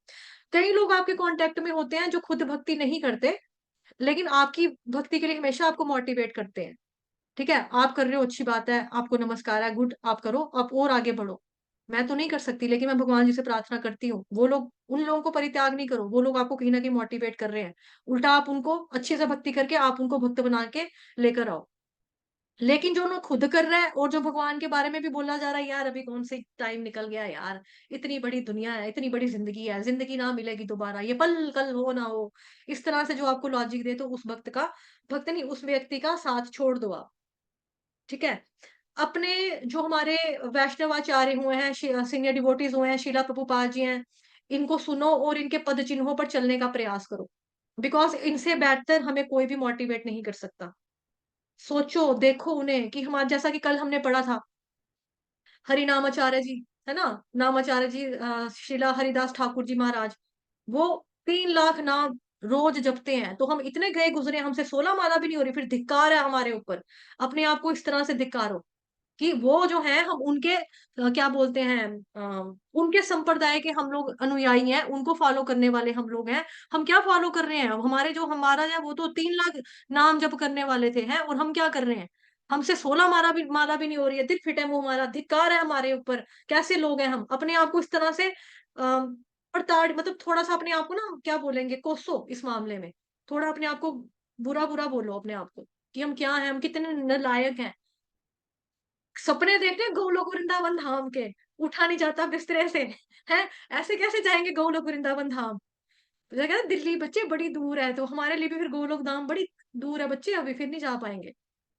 कई लोग आपके कांटेक्ट में होते हैं जो खुद भक्ति नहीं करते, लेकिन आपकी भक्ति के लिए हमेशा आपको मोटिवेट करते हैं। ठीक है, आप कर रहे हो अच्छी बात है, आपको नमस्कार है, गुड, आप करो, आप और आगे बढ़ो। मैं तो नहीं कर सकती, लेकिन मैं भगवान जी से प्रार्थना करती हूँ, वो लोग, उन लोगों को परित्याग नहीं करो, वो लोग आपको कहीं ना कहीं मोटिवेट कर रहे हैं, उल्टा आप उनको अच्छे से भक्ति करके आप उनको भक्त बना के लेकर आओ। लेकिन जो लोग खुद कर रहा है और जो भगवान के बारे में भी बोला जा रहा है, यार अभी कौन से टाइम निकल गया यार, इतनी बड़ी दुनिया है, इतनी बड़ी जिंदगी है, जिंदगी ना मिलेगी दोबारा, ये पल कल हो ना हो, इस तरह से जो आपको लॉजिक दे, तो उस भक्त का, भक्त नहीं, उस व्यक्ति का साथ छोड़ दो आप। ठीक है, अपने जो हमारे वैष्णवाचार्य हुए हैं, सीनियर डिवोटीज हुए हैं, शीला प्रभुपाद जी हैं, इनको सुनो और इनके पद चिन्हों पर चलने का प्रयास करो, बिकॉज इनसे बेहतर हमें कोई भी मोटिवेट नहीं कर सकता। सोचो, देखो उन्हें कि हमारा, जैसा कि कल हमने पढ़ा था, हरिनामाचार्य जी, है ना, नामाचार्य जी, शिला हरिदास ठाकुर जी महाराज, वो 3 लाख नाम रोज जपते हैं। तो हम इतने गए गुजरे, हमसे 16 माला भी नहीं हो रही, फिर धिक्कार है हमारे ऊपर। अपने आप को इस तरह से धिक्कारो कि वो जो है, हम उनके क्या बोलते हैं, उनके संप्रदाय के हम लोग अनुयायी हैं, उनको फॉलो करने वाले हम लोग हैं। हम क्या फॉलो कर रहे हैं? हमारे जो हमारा है वो तो 3 लाख नाम जप करने वाले थे हैं, और हम क्या कर रहे हैं? हमसे 16 माला भी नहीं हो रही है। दिल फिटे मुंह हमारा, धिक्कार है हमारे ऊपर। कैसे लोग हैं हम? अपने आप को इस तरह से पड़ताड़, मतलब थोड़ा सा अपने आप को ना, क्या बोलेंगे, कोसो इस मामले में। थोड़ा अपने आप को बुरा बुरा बोलो अपने आप को, कि हम क्या हैं, हम कितने नालायक हैं। सपने देखते हैं गोलोक वृंदावन धाम के, उठा नहीं जाता बिस्तरे से, है। ऐसे कैसे जाएंगे गोलोक वृंदावन धाम? तो कहते हैं, दिल्ली बच्चे बड़ी दूर है, तो हमारे लिए भी फिर गोलोक धाम बड़ी दूर है बच्चे, अभी फिर नहीं जा पाएंगे।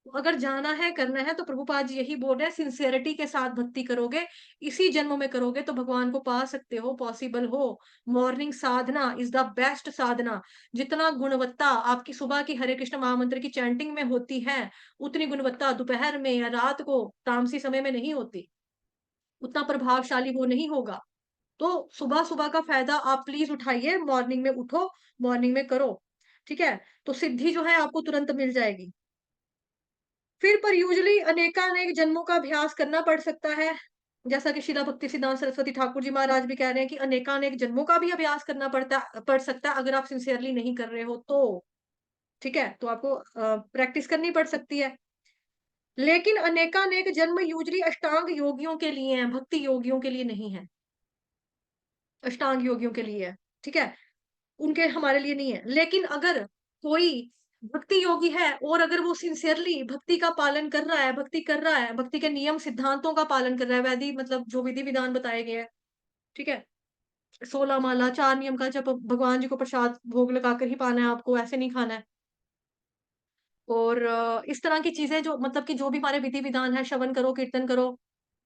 तो अगर जाना है, करना है, तो प्रभुपाद जी यही बोल रहे हैं, सिंसियरिटी के साथ भक्ति करोगे, इसी जन्म में करोगे तो भगवान को पा सकते हो, पॉसिबल हो। Morning sadhana is the best sadhana. जितना गुणवत्ता आपकी सुबह की हरे कृष्ण महामंत्र की चैंटिंग में होती है, उतनी गुणवत्ता दोपहर में या रात को तामसी समय में नहीं होती। उतना प्रभावशाली वो नहीं होगा। तो सुबह सुबह का फायदा आप प्लीज उठाइए, मॉर्निंग में उठो, मॉर्निंग में करो, ठीक है। तो सिद्धि जो है आपको तुरंत मिल जाएगी। फिर पर यूजुअली अनेकानेक जन्मों का अभ्यास करना पड़ सकता है, जैसा कि शिला भक्ति सिद्धांत सरस्वती ठाकुर जी महाराज भी कह रहे हैं कि अनेकानेक जन्मों का भी अभ्यास करना पड़ सकता है, अगर आप सिंसियरली नहीं कर रहे हो तो। ठीक है, तो आपको प्रैक्टिस करनी पड़ सकती है। लेकिन अनेकानेक जन्म यूजुअली अष्टांग योगियों के लिए हैं, भक्ति योगियों के लिए नहीं है। अष्टांग योगियों के लिए है, ठीक है, उनके, हमारे लिए नहीं है। लेकिन अगर कोई भक्ति योगी है और अगर वो सिंसियरली भक्ति का पालन कर रहा है, भक्ति कर रहा है, भक्ति के नियम सिद्धांतों का पालन कर रहा है, वैदिक मतलब जो विधि विधान बताए गए हैं, ठीक है, 16 माला, 4 नियम का जब भगवान जी को प्रसाद भोग लगाकर ही पाना है आपको, ऐसे नहीं खाना है। और इस तरह की चीजें, जो मतलब कि जो भी हमारे विधि विधान है, श्रवण करो, कीर्तन करो,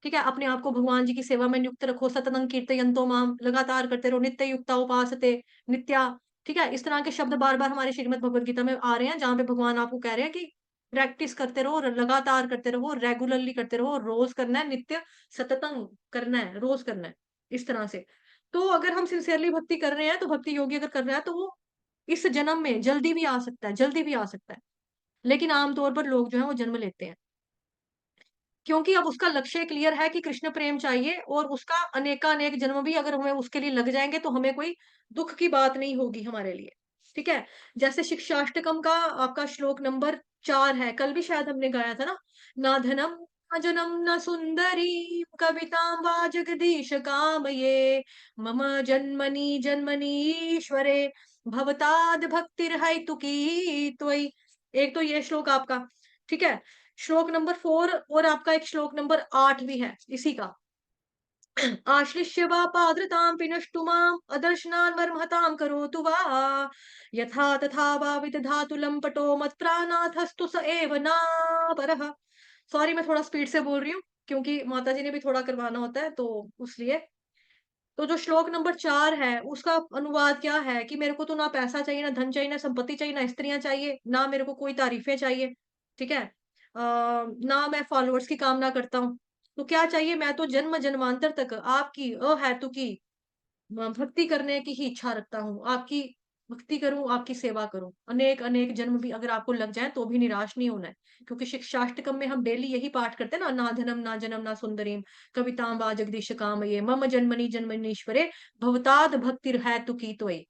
ठीक है, अपने आप को भगवान जी की सेवा में नियुक्त रखो, सततं कीर्तयन्तो माम, लगातार करते रहो, नित्य युक्ता उपासते नित्या, ठीक है। इस तरह के शब्द बार बार हमारे श्रीमद् भगवद गीता में आ रहे हैं, जहां पे भगवान आपको कह रहे हैं कि प्रैक्टिस करते रहो, लगातार करते रहो, रेगुलरली करते रहो, रोज करना है, नित्य सततं करना है, रोज करना है, इस तरह से। तो अगर हम सिंसियरली भक्ति कर रहे हैं, तो भक्ति योगी अगर कर रहा है, तो वो इस जन्म में जल्दी भी आ सकता है, जल्दी भी आ सकता है। लेकिन आमतौर पर लोग जो है वो जन्म लेते हैं, क्योंकि अब उसका लक्ष्य क्लियर है कि कृष्ण प्रेम चाहिए, और उसका अनेकानेक जन्म भी अगर हमें उसके लिए लग जाएंगे, तो हमें कोई दुख की बात नहीं होगी हमारे लिए, ठीक है। जैसे शिक्षाष्टकम का आपका श्लोक नंबर 4 है, कल भी शायद हमने गाया था ना धनम न जनम न सुंदरी कवितां वा जगदीश काम ये मम जन्मनि जन्मनि ईश्वरे भवताद भक्तिर्हैतुकी त्वयि। एक तो ये श्लोक आपका, ठीक है। श्लोक नंबर 4 और आपका एक श्लोक नंबर 8 भी है इसी का। आश्लिष्य वा पादृतां पिनष्टु माम् अदर्शनान्मर्महतां करोतु वा यथा तथा वा विदधातु लम्पटो मत्प्राणाथस्तु स एव नापरः। सॉरी, मैं थोड़ा स्पीड से बोल रही हूँ, क्योंकि माता जी ने भी थोड़ा करवाना होता है, तो उसलिए। तो जो श्लोक नंबर 4 है, उसका अनुवाद क्या है कि मेरे को तो ना पैसा चाहिए, ना धन चाहिए, ना संपत्ति चाहिए, ना स्त्रियां चाहिए, ना मेरे को कोई तारीफें चाहिए, ठीक है। ना मैं फॉलोअर्स की कामना करता हूँ। तो क्या चाहिए? मैं तो जन्म जन्मांतर तक आपकी अहेतुकी भक्ति करने की ही इच्छा रखता हूँ। आपकी भक्ति करूँ, आपकी सेवा करूँ। अनेक अनेक जन्म भी अगर आपको लग जाए, तो भी निराश नहीं होना है, क्योंकि शिक्षाष्टकम में हम डेली यही पाठ करते हैं ना धनम ना जनम ना सुंदरीम कवितां वा जगदीश कामये मम जन्मनि जन्मनीश्वरे भवताद भक्तिर्हैतुकी त्वयि।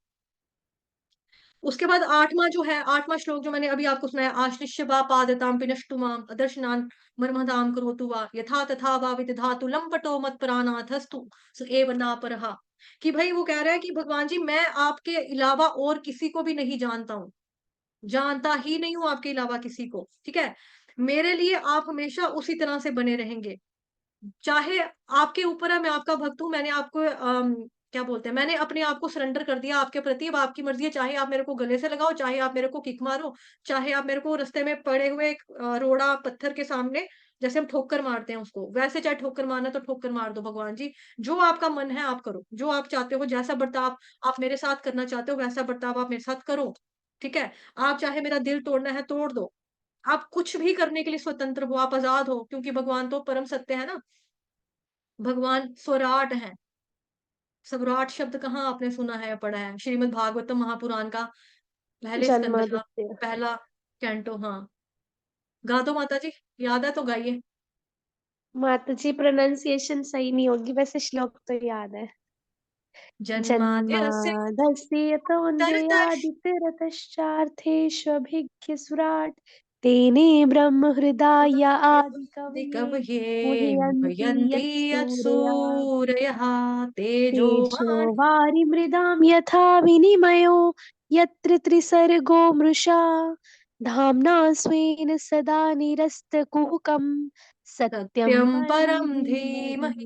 उसके बाद 8वां जो है, 8वां श्लोक जो मैंने अभी आपको सुनाया, आश्लिष्य वा पादतां पिनष्टु माम् अदर्शनान् मर्महतां करोतु वा यथा तथा वा विदधातु लम्पटो मत्परानाथस्तु स एव नापरः। कि भाई वो कह रहा है कि भगवान जी, मैं आपके अलावा और किसी को भी नहीं जानता हूँ, जानता ही नहीं हूँ आपके अलावा किसी को, ठीक है। मेरे लिए आप हमेशा उसी तरह से बने रहेंगे, चाहे आपके ऊपर है, मैं आपका भक्त हूँ, मैंने आपको क्या बोलते हैं, मैंने अपने आप को सरेंडर कर दिया आपके प्रति, अब आपकी मर्जी है, चाहे आप मेरे को गले से लगाओ, चाहे आप मेरे को किक मारो, चाहे आप मेरे को रास्ते में पड़े हुए एक रोड़ा पत्थर के सामने जैसे हम ठोकर मारते हैं उसको, वैसे चाहे ठोकर मारना तो ठोकर मार दो भगवान जी, जो आपका मन है आप करो, जो आप चाहते हो, जैसा बर्ताव आप मेरे साथ करना चाहते हो वैसा बर्ताव आप मेरे साथ करो, ठीक है? आप चाहे मेरा दिल तोड़ना है तोड़ दो, आप कुछ भी करने के लिए स्वतंत्र हो, आप आज़ाद हो, क्योंकि भगवान तो परम सत्य है ना, भगवान स्वराट हैं। स्वराट शब्द कहाँ आपने सुना है या पढ़ा है? श्रीमद् भागवतम महापुराण का पहले स्कंद का जन्मादित्य। पहला कैंटो, हाँ। गा दो माता जी, याद है तो गाइए। माता जी प्रोनाउंसिएशन सही नहीं होगी, वैसे श्लोक तो याद है। जन्माद्यस्य जन्मादस्य तरतः तोन्देयादितिरतश्चार्थेष्वभिज्ञस्वराट् तेने ब्रह्म हृदय आदि कवये कवये मुह्यन्ति मुह्यन्ति यत्सूरयः यत्सूरयः तेजो तेजोवारि वारिमृदां यथा विनिमयो यत्र त्रिसर्गो मृषा धाम्ना स्वेन सदा निरस्तकुहकं सत्यं सत्यं परं परं धीमहि। धीमहि।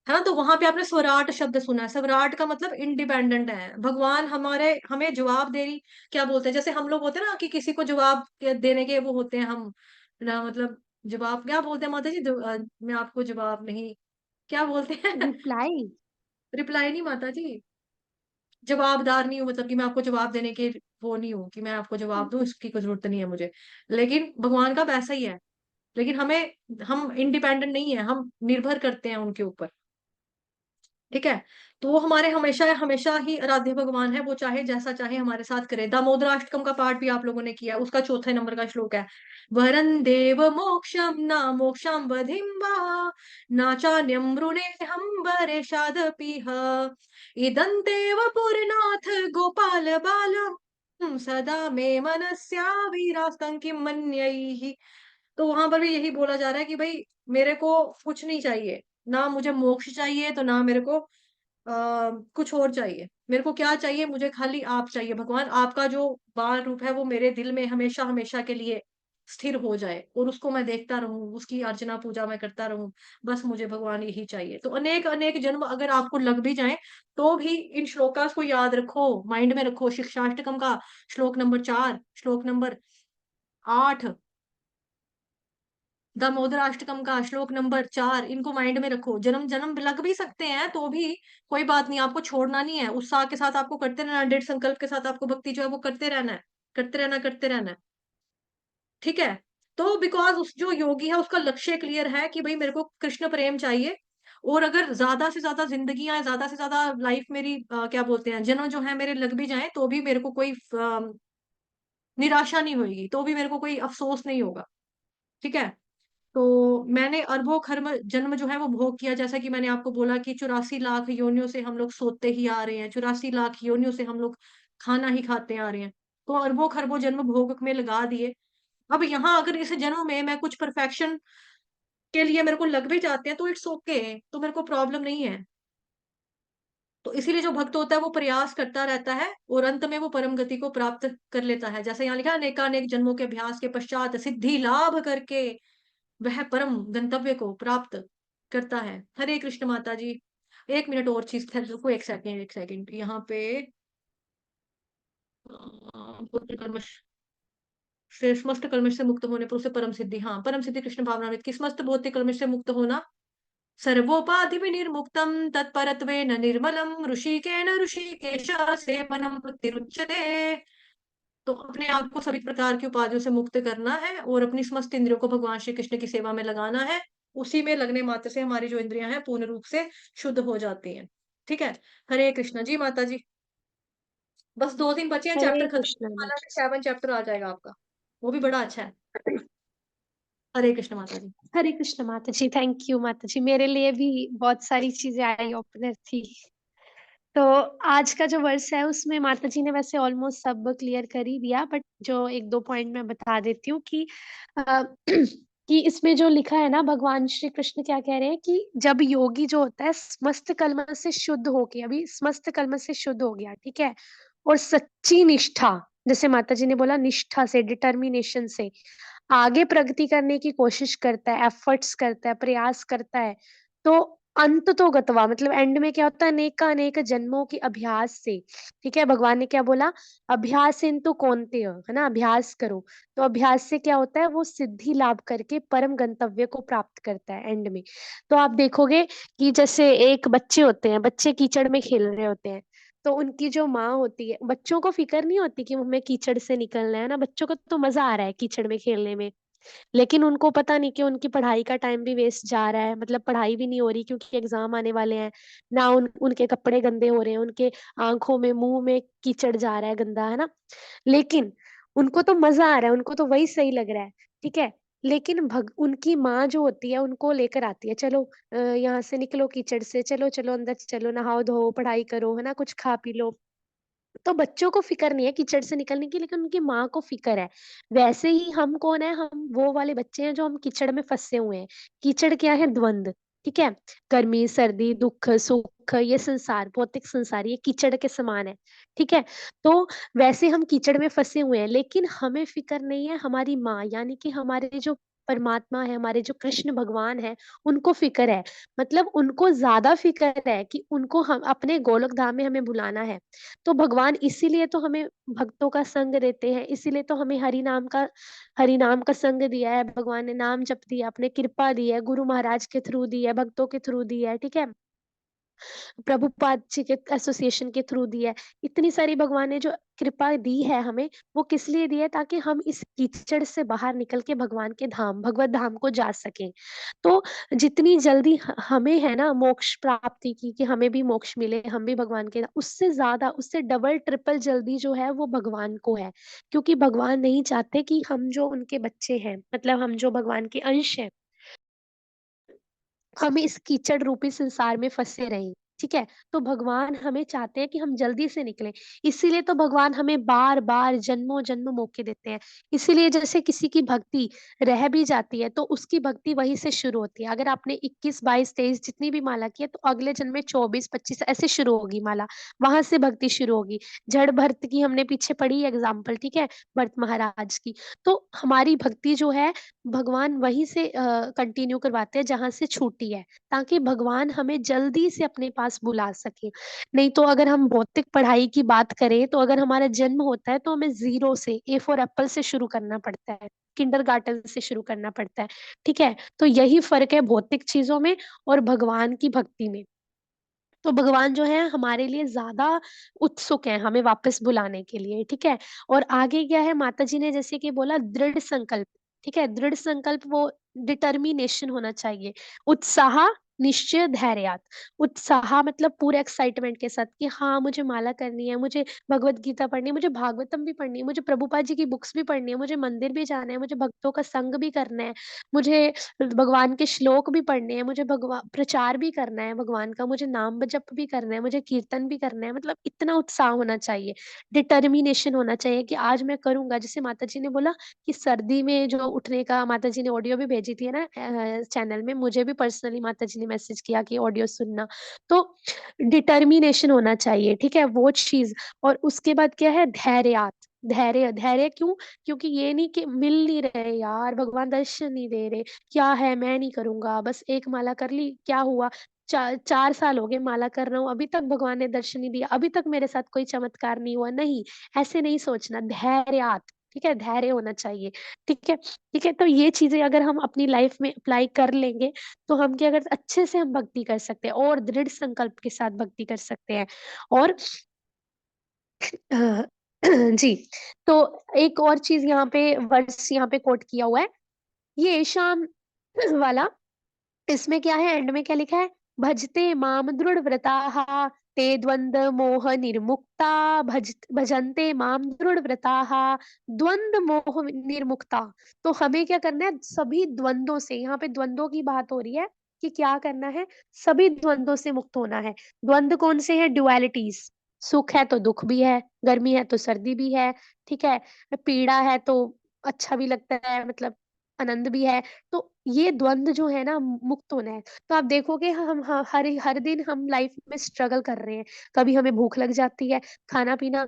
है ना? तो वहां पे आपने स्वराट शब्द सुना है, स्वराट का मतलब इंडिपेंडेंट है, भगवान हमारे हमें जवाब दे रही, क्या बोलते हैं, जैसे हम लोग होते हैं ना कि किसी को जवाब देने के वो होते हैं हम ना, मतलब जवाब क्या बोलते हैं माता जी, मैं आपको जवाब नहीं, क्या बोलते हैं? रिप्लाई। रिप्लाई नहीं माता जी, जवाबदार नहीं हूँ, मतलब कि मैं आपको जवाब देने के वो नहीं हूँ कि मैं आपको जवाब दूं, इसकी कोई जरूरत नहीं है मुझे, लेकिन भगवान का वैसा ही है, लेकिन हम इंडिपेंडेंट नहीं है, हम निर्भर करते हैं उनके ऊपर, ठीक है? तो वो हमारे हमेशा हमेशा ही आराध्य भगवान है, वो चाहे जैसा चाहे हमारे साथ करे। दामोदराष्टकम का पाठ भी आप लोगों ने किया है, उसका चौथे नंबर का श्लोक है, वरं देव मोक्षम न मोक्षम बधिम वा न चान्यम वृणे हम बरेशादपीह इदन्तेव पुरनाथ गोपाल बालम सदा मे मनस्या वीरास्तं किं मन्यैः। तो वहां पर भी यही बोला जा रहा है कि भाई मेरे को कुछ नहीं चाहिए, ना मुझे मोक्ष चाहिए तो ना मेरे को कुछ और चाहिए, मेरे को क्या चाहिए, मुझे खाली आप चाहिए भगवान, आपका जो बाल रूप है वो मेरे दिल में हमेशा हमेशा के लिए स्थिर हो जाए और उसको मैं देखता रहूं, उसकी अर्चना पूजा मैं करता रहूं, बस मुझे भगवान यही चाहिए। तो अनेक अनेक जन्म अगर आपको लग भी जाए तो भी इन श्लोकास को याद रखो, माइंड में रखो, शिक्षाष्टकम का श्लोक नंबर 4, श्लोक नंबर 8, दामोदराष्टकम का श्लोक नंबर 4, इनको माइंड में रखो। जन्म जन्म लग भी सकते हैं तो भी कोई बात नहीं, आपको छोड़ना नहीं है, उत्साह के साथ आपको करते रहना, दृढ़ संकल्प के साथ आपको भक्ति जो है वो करते रहना है, करते रहना, करते रहना है, ठीक है? तो बिकॉज उस जो योगी है उसका लक्ष्य क्लियर है कि भाई मेरे को कृष्ण प्रेम चाहिए, और अगर ज्यादा से ज्यादा जिंदगियां, ज्यादा से ज्यादा लाइफ मेरी क्या बोलते हैं, जन्म जो है मेरे लग भी जाए तो भी मेरे को कोई निराशा नहीं होगी, तो भी मेरे को कोई अफसोस नहीं होगा, ठीक है? तो मैंने अरबों खर्ब जन्म जो है वो भोग किया, जैसा कि मैंने आपको बोला कि 84 लाख योनियों से हम लोग सोते ही आ रहे हैं, 84 लाख योनियों से हम लोग खाना ही खाते आ रहे हैं, तो अरबों खरबों जन्म भोग में लगा दिए। अब यहाँ अगर इस जन्म में मैं कुछ परफेक्शन के लिए मेरे को लग भी जाते हैं तो इट्स ओके, तो मेरे को प्रॉब्लम नहीं है। तो इसीलिए जो भक्त होता है वो प्रयास करता रहता है और अंत में वो परम गति को प्राप्त कर लेता है, जैसे यहाँ लिखा है, अनेकानेक जन्मों के अभ्यास के पश्चात सिद्धि लाभ करके वह परम गंतव्य को प्राप्त करता है। हरे कृष्ण माता जी। 1 मिनट और चीज थे, रुको, 1 सेकेंड, 1 सेकेंड, यहाँ पे पुत्र कर्म से समस्त कलमश से मुक्त होने पर उसे परम सिद्धि, हाँ, परम सिद्धि कृष्ण भावनामृत की, समस्त भौतिक कलमश से मुक्त होना, सर्वोपाधि विनिर्मुक्तम तत्परत्वेन निर्मलम ऋषिकेन ऋषिकेश सेवनम प्रतिरुच्यते। तो अपने आप को सभी प्रकार की उपाधियों से मुक्त करना है और अपनी समस्त इंद्रियों को भगवान श्री कृष्ण की सेवा में लगाना है, उसी में लगने मात्र से हमारी जो इंद्रियां हैं पूर्ण रूप से शुद्ध हो जाती हैं, ठीक है? हरे कृष्ण जी माता जी। बस 2 दिन बचे हैं, हरे चैप्टर खत्म कृष्णा होने वाला माता है, 7 चैप्टर आ जाएगा आपका, वो भी बड़ा अच्छा है। हरे कृष्ण माता जी। हरे कृष्ण माता जी। थैंक यू माता जी, मेरे लिए भी बहुत सारी चीजें आई ओपनर थी। तो आज का जो वर्ष है उसमें माता जी ने वैसे ऑलमोस्ट सब क्लियर कर ही दिया, बट जो एक दो पॉइंट मैं बता देती हूँ कि कि इसमें जो लिखा है ना, भगवान श्री कृष्ण क्या कह रहे हैं कि जब योगी जो होता है समस्त कलमश से शुद्ध होके, अभी समस्त कलमश से शुद्ध हो गया, ठीक है, और सच्ची निष्ठा, जैसे माता जी ने बोला, निष्ठा से, डिटर्मिनेशन से आगे प्रगति करने की कोशिश करता है, एफर्ट्स करता है, प्रयास करता है, तो अंत तो गतवा, मतलब एंड में क्या होता है, अनेक अनेक जन्मों के अभ्यास से, ठीक है, भगवान ने क्या बोला, अभ्यास तो कौनते हो, है ना, अभ्यास करो। तो अभ्यास से क्या होता है, वो सिद्धि लाभ करके परम गंतव्य को प्राप्त करता है एंड में। तो आप देखोगे कि जैसे एक बच्चे होते हैं, बच्चे कीचड़ में खेल रहे होते हैं, तो उनकी जो माँ होती है, बच्चों को फिक्र नहीं होती कि हमें कीचड़ से निकलना है ना, बच्चों को तो मजा आ रहा है कीचड़ में खेलने में, लेकिन उनको पता नहीं कि उनकी पढ़ाई का टाइम भी वेस्ट जा रहा है, मतलब पढ़ाई भी नहीं हो रही क्योंकि एग्जाम आने वाले हैं, ना उनके कपड़े गंदे हो रहे हैं, उनके आंखों में मुंह में कीचड़ जा रहा है गंदा, है ना, लेकिन उनको तो मजा आ रहा है, उनको तो वही सही लग रहा है, ठीक है। लेकिन उनकी माँ जो होती है उनको लेकर आती है, चलो यहाँ से निकलो कीचड़ से, चलो चलो अंदर चलो, नहाओ धो पढ़ाई करो, है ना, कुछ खा पी लो। तो बच्चों को फिक्र नहीं है कीचड़ से निकलने की, लेकिन उनकी माँ को फिक्र है। वैसे ही हम कौन है, हम वो वाले बच्चे हैं जो हम कीचड़ में फंसे हुए हैं। कीचड़ क्या है, द्वंद, ठीक है, गर्मी सर्दी दुख सुख, ये संसार, भौतिक संसार, ये कीचड़ के समान है, ठीक है। तो वैसे हम कीचड़ में फंसे हुए हैं, लेकिन हमें फिक्र नहीं है, हमारी माँ यानी कि हमारे जो परमात्मा है, हमारे जो कृष्ण भगवान है, उनको फिक्र है। मतलब उनको ज्यादा फिक्र है कि उनको हम अपने गोलोक धाम में हमें बुलाना है। तो भगवान इसीलिए तो हमें भक्तों का संग देते हैं, इसीलिए तो हमें हरि नाम का संग दिया है, भगवान ने नाम जप दिया, अपने कृपा दी है, गुरु महाराज के थ्रू दी है, भक्तों के थ्रू दी है, ठीक है, प्रभुपाद जी के एसोसिएशन के थ्रू दी है। इतनी सारी भगवान ने जो कृपा दी है हमें, वो किस लिए दी है, ताकि हम इस कीचड़ से बाहर निकल के भगवान के धाम, भगवत धाम को जा सकें। तो जितनी जल्दी हमें है ना मोक्ष प्राप्ति की, कि हमें भी मोक्ष मिले, हम भी भगवान के, उससे ज्यादा, उससे डबल ट्रिपल जल्दी जो है वो भगवान को है। क्योंकि भगवान नहीं चाहते कि हम जो उनके बच्चे हैं, मतलब हम जो भगवान के अंश हैं, हम इस कीचड़ रूपी संसार में फंसे रहें, ठीक है। तो भगवान हमें चाहते हैं कि हम जल्दी से निकलें। इसीलिए तो भगवान हमें बार बार जन्मों जन्म मौके देते हैं। इसीलिए जैसे किसी की भक्ति रह भी जाती है, तो उसकी भक्ति वहीं से शुरू होती है। अगर आपने 21 22 23 जितनी भी माला की है, तो अगले जन्म में 24 25 ऐसे शुरू होगी माला, वहां से भक्ति शुरू होगी। जड़ भरत की हमने पीछे पढ़ी एग्जाम्पल, ठीक है, भरत महाराज की। तो हमारी भक्ति जो है, भगवान वहीं से कंटिन्यू करवाते हैं जहां से छूटी है, ताकि भगवान हमें जल्दी से अपने पास बुला सके। नहीं तो अगर हम भौतिक पढ़ाई की बात करें, तो अगर हमारा जन्म होता है तो हमें जीरो से, ए फॉर एप्पल से शुरू करना पड़ता है, किंडरगार्टन से शुरू करना पड़ता है, ठीक है। तो यही फर्क है भौतिक चीजों में और भगवान की भक्ति में। तो भगवान जो है हमारे लिए ज्यादा उत्सुक है हमें वापस बुलाने के लिए, ठीक है। और आगे क्या है, माता जी ने जैसे कि बोला दृढ़ संकल्प, ठीक है, दृढ़ संकल्प, वो डिटर्मिनेशन होना चाहिए, उत्साह, निश्चय, धैर्य। उत्साह मतलब पूरे एक्साइटमेंट के साथ कि हाँ मुझे माला करनी है, मुझे भगवत गीता पढ़नी है, मुझे भागवतम भी पढ़नी है, मुझे प्रभुपाद जी की बुक्स भी पढ़नी है, मुझे मंदिर भी जाना है, मुझे भक्तों का संग भी करना है, मुझे भगवान के श्लोक भी पढ़ने हैं, मुझे भगवान प्रचार भी करना है भगवान का, मुझे नाम जप भी करना है, मुझे कीर्तन भी करना है। मतलब इतना उत्साह होना चाहिए, डिटर्मिनेशन होना चाहिए कि आज मैं करूंगा। जैसे माता जी ने बोला कि सर्दी में जो उठने का, माता जी ने ऑडियो भी भेजी थी ना चैनल में, मुझे भी पर्सनली माता जी ने मैसेज किया कि ऑडियो सुनना। तो डिटर्मिनेशन होना चाहिए, ठीक है, वो चीज। और उसके बाद क्या है, धैर्य। धैर्य, धैर्य क्यों, क्योंकि ये नहीं कि मिल नहीं रहे यार, भगवान दर्शन नहीं दे रहे, क्या है मैं नहीं करूंगा, बस एक माला कर ली, क्या हुआ, 4 साल हो गए माला कर रहा हूँ, अभी तक भगवान ने दर्शन नहीं दिया, अभी तक मेरे साथ कोई चमत्कार नहीं हुआ, नहीं, ऐसे नहीं सोचना, धैर्य, ठीक है, धैर्य होना चाहिए, ठीक है। ठीक है, तो ये चीजें अगर हम अपनी लाइफ में अप्लाई कर लेंगे, तो हम क्या कर, अच्छे से हम भक्ति कर सकते हैं और दृढ़ संकल्प के साथ भक्ति कर सकते हैं। और अ, जी, तो एक और चीज यहाँ पे, वर्ड्स यहाँ पे कोट किया हुआ है, ये शाम वाला, इसमें क्या है, एंड में क्या लिखा है, भजते माम दृढ़ व्रताः ते द्वंद मोह निर्मुक्ता, भजन्ते माम दृढ़ व्रताः द्वंद मोह निर्मुक्ता। तो हमें क्या करना है, सभी द्वंद्वों से, यहाँ पे द्वंद्वों की बात हो रही है कि क्या करना है, सभी द्वंद्वों से मुक्त होना है। द्वंद्व कौन से हैं, ड्युअलिटीज, सुख है तो दुख भी है, गर्मी है तो सर्दी भी है, ठीक है, पीड़ा है तो अच्छा भी लगता है, मतलब आनंद भी है। तो ये द्वंद जो है ना, मुक्त होना है। तो आप देखोगे हम हर हर दिन हम लाइफ में स्ट्रगल कर रहे हैं, कभी हमें भूख लग जाती है, खाना पीना,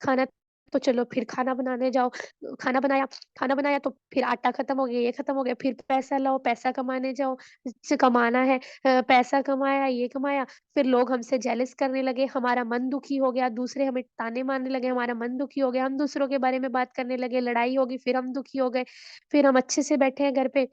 खाना तो चलो फिर खाना बनाने जाओ, खाना बनाया, खाना बनाया तो फिर आटा खत्म हो गया, ये खत्म हो गया, फिर पैसा लाओ, पैसा कमाने जाओ, से कमाना है, पैसा कमाया, ये कमाया, फिर लोग हमसे जेलस करने लगे, हमारा मन दुखी हो गया, दूसरे हमें ताने मारने लगे, हमारा मन दुखी हो गया, हम दूसरों के बारे में बात करने लगे, लड़ाई होगी, फिर हम दुखी हो गए, फिर हम अच्छे से बैठे हैं घर पे,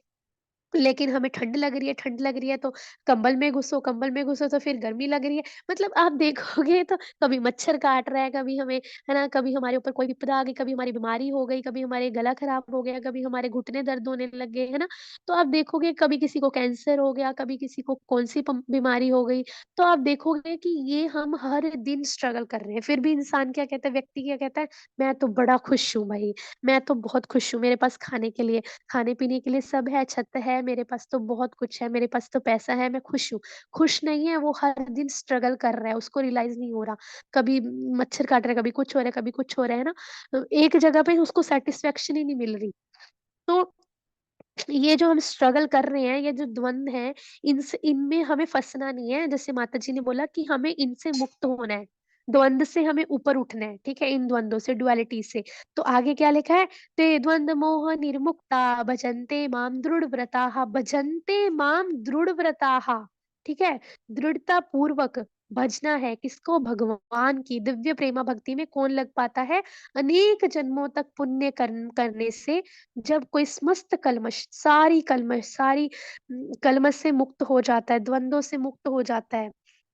लेकिन हमें ठंड लग रही है, ठंड लग रही है तो कंबल में घुसो तो फिर गर्मी लग रही है। मतलब आप देखोगे तो कभी मच्छर काट रहा है, कभी हमें, है ना, कभी हमारे ऊपर कोई विपदा आ गई, कभी हमारी बीमारी हो गई, कभी हमारे गला खराब हो गया, कभी हमारे घुटने दर्द होने लग गए, है ना? तो आप देखोगे कभी किसी को कैंसर हो गया, कभी किसी को कौन-सी बीमारी हो गई। तो आप देखोगे कि ये हम हर दिन स्ट्रगल कर रहे हैं। फिर भी इंसान क्या कहता है, व्यक्ति क्या कहता है, मैं तो बड़ा खुश हूँ भई, मैं तो बहुत खुश हूँ, मेरे पास खाने-पीने के लिए सब है, छत है, मेरे पास तो बहुत कुछ है, मेरे पास तो पैसा है, मैं खुश हूँ। खुश नहीं है, वो हर दिन स्ट्रगल कर रहा है, उसको रियलाइज़ नहीं हो रहा। कभी मच्छर काट रहा है, कभी कुछ हो रहा है, कभी कुछ हो रहा है ना? एक जगह पे उसको सैटिस्फैक्शन ही नहीं मिल रही। तो ये जो हम स्ट्रगल कर रहे हैं, ये जो द्वंद है, इनमें हमें फँसना नहीं है। जैसे माताजी ने बोला कि हमें इनसे मुक्त होना है। द्वंद से हमें ऊपर उठना है, ठीक है? इन द्वंद्वों से, डुअलिटी से। तो आगे क्या लिखा है? ते द्वंद मोह निर्मुक्ता भजन्ते मां दृढ़व्रताः भजन्ते मां दृढ़व्रताः, ठीक है? दृढ़ता पूर्वक भजना है किसको? भगवान की। दिव्य प्रेमा भक्ति में कौन लग पाता है? अनेक जन्मों तक पुण्य करने से जब कोई समस्त सारी कलमश से मुक्त हो जाता है, द्वंद्वों से मुक्त हो जाता है,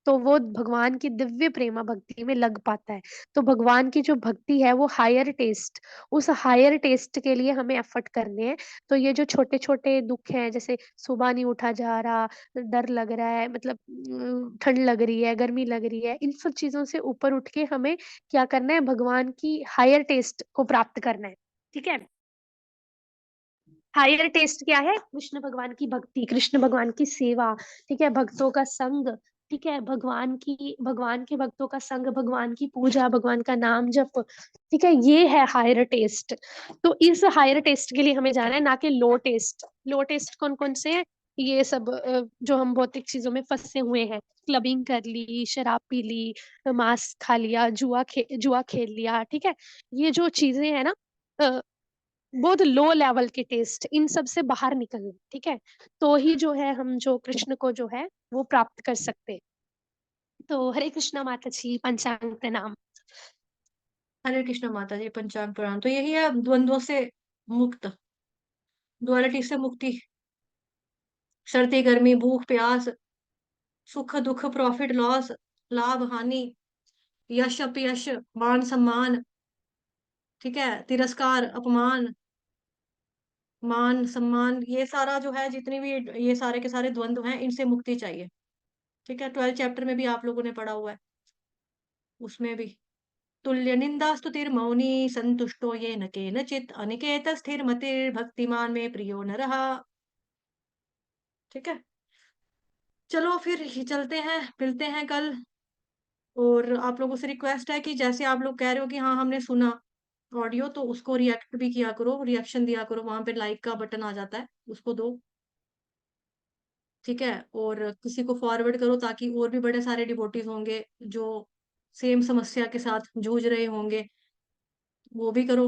तो वो भगवान की दिव्य प्रेमा भक्ति में लग पाता है। तो भगवान की जो भक्ति है वो हायर टेस्ट, उस हायर टेस्ट के लिए हमें एफर्ट करने हैं। तो ये जो छोटे-छोटे दुःख हैं, जैसे सुबह नहीं उठा जा रहा, डर लग रहा है, मतलब ठंड लग रही है, गर्मी लग रही है, इन सब चीज़ों से ऊपर उठ के हमें क्या करना है? भगवान की हायर टेस्ट को प्राप्त करना है। ठीक है? हायर टेस्ट क्या है? कृष्ण भगवान की भक्ति, कृष्ण भगवान की सेवा, ठीक है? भक्तों का संग, ठीक है? भगवान के भक्तों का संग, भगवान की पूजा, भगवान का नाम जप, ठीक है? ये है हायर टेस्ट। तो इस हायर टेस्ट के लिए हमें जाना है, ना कि लो टेस्ट। लो टेस्ट कौन-कौन से हैं? ये सब जो हम भौतिक चीज़ों में फँसे हुए हैं। क्लबिंग कर ली, शराब पी ली, मांस खा लिया, जुआ खेल लिया, ठीक है? ये जो चीज़ें हैं ना, अ बहुत लो लेवल के टेस्ट, इन सब से बाहर निकलना, ठीक है? तो ही जो है हम जो कृष्ण को जो है वो प्राप्त कर सकते हैं। तो हरे कृष्णा माता जी, पंचांग प्रणाम। हरे कृष्ण माता जी, पंचांग पुराण। तो यही है द्वंद्वों से मुक्त, डुअलिटी से मुक्ति, सर्दी गर्मी, भूख प्यास, सुख दुख, प्रॉफिट लॉस, लाभ हानि, यश अपयश, मान सम्मान, ठीक है, तिरस्कार अपमान, मान सम्मान, ये सारा जो है, जितनी भी ये सारे के सारे द्वंद्व हैं, इनसे मुक्ति चाहिए। ठीक है, 12 चैप्टर में भी आप लोगों ने पढ़ा हुआ है, उसमें भी तुल्य निंदा स्तुतिर्मौनी संतुष्टो येन केनचित् अनिकेत स्थिर मतिर्भक्तिमान में प्रियो नरः। ठीक है, चलो फिर चलते हैं, मिलते हैं कल। और आप लोगों से रिक्वेस्ट है कि जैसे आप लोग कह रहे हो कि हाँ हमने सुना ऑडियो, तो उसको रिएक्ट भी किया करो, रिएक्शन दिया करो, वहां पे लाइक का बटन आ जाता है, उसको दो। ठीक है, और किसी को फॉरवर्ड करो ताकि और भी बड़े सारे डिवोटीज होंगे जो सेम समस्या के साथ जूझ रहे होंगे, वो भी करो।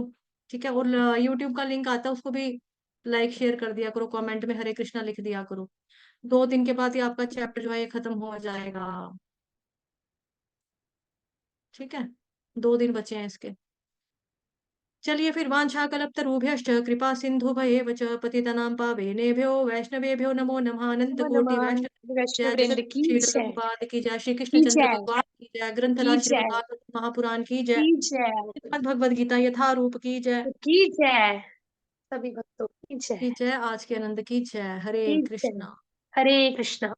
ठीक है, और यूट्यूब का लिंक आता है, उसको भी लाइक शेयर कर दिया करो, कमेंट में हरे कृष्णा लिख दिया करो। 2 दिन के बाद ही आपका चैप्टर जो है ये खत्म हो जाएगा। ठीक है, 2 दिन बचे हैं इसके। चलिए फिर, वाञ्छाकल्पतरुभ्यश्च कृपा सिन्धुभयेव च पतितनां पावनेभ्यो वैष्णवेभ्यो नमो नमः। अनंत नमो कोटि नमः, वैष्णव वैष्णव जय, जगत वृंद की श्री जय, प्रभुपाद की जय, श्री कृष्ण की चंद्र जय, भगवान की जय, ग्रंथराज की श्रीमद् जय, भागवत महापुराण की जय, की जय, श्रीमद् भगवद गीता यथारूप की जय, की जय, सभी भक्तों की जय, की जय, आज के आनंद की जय। हरे की जय। कृष्णा। हरे कृष्णा।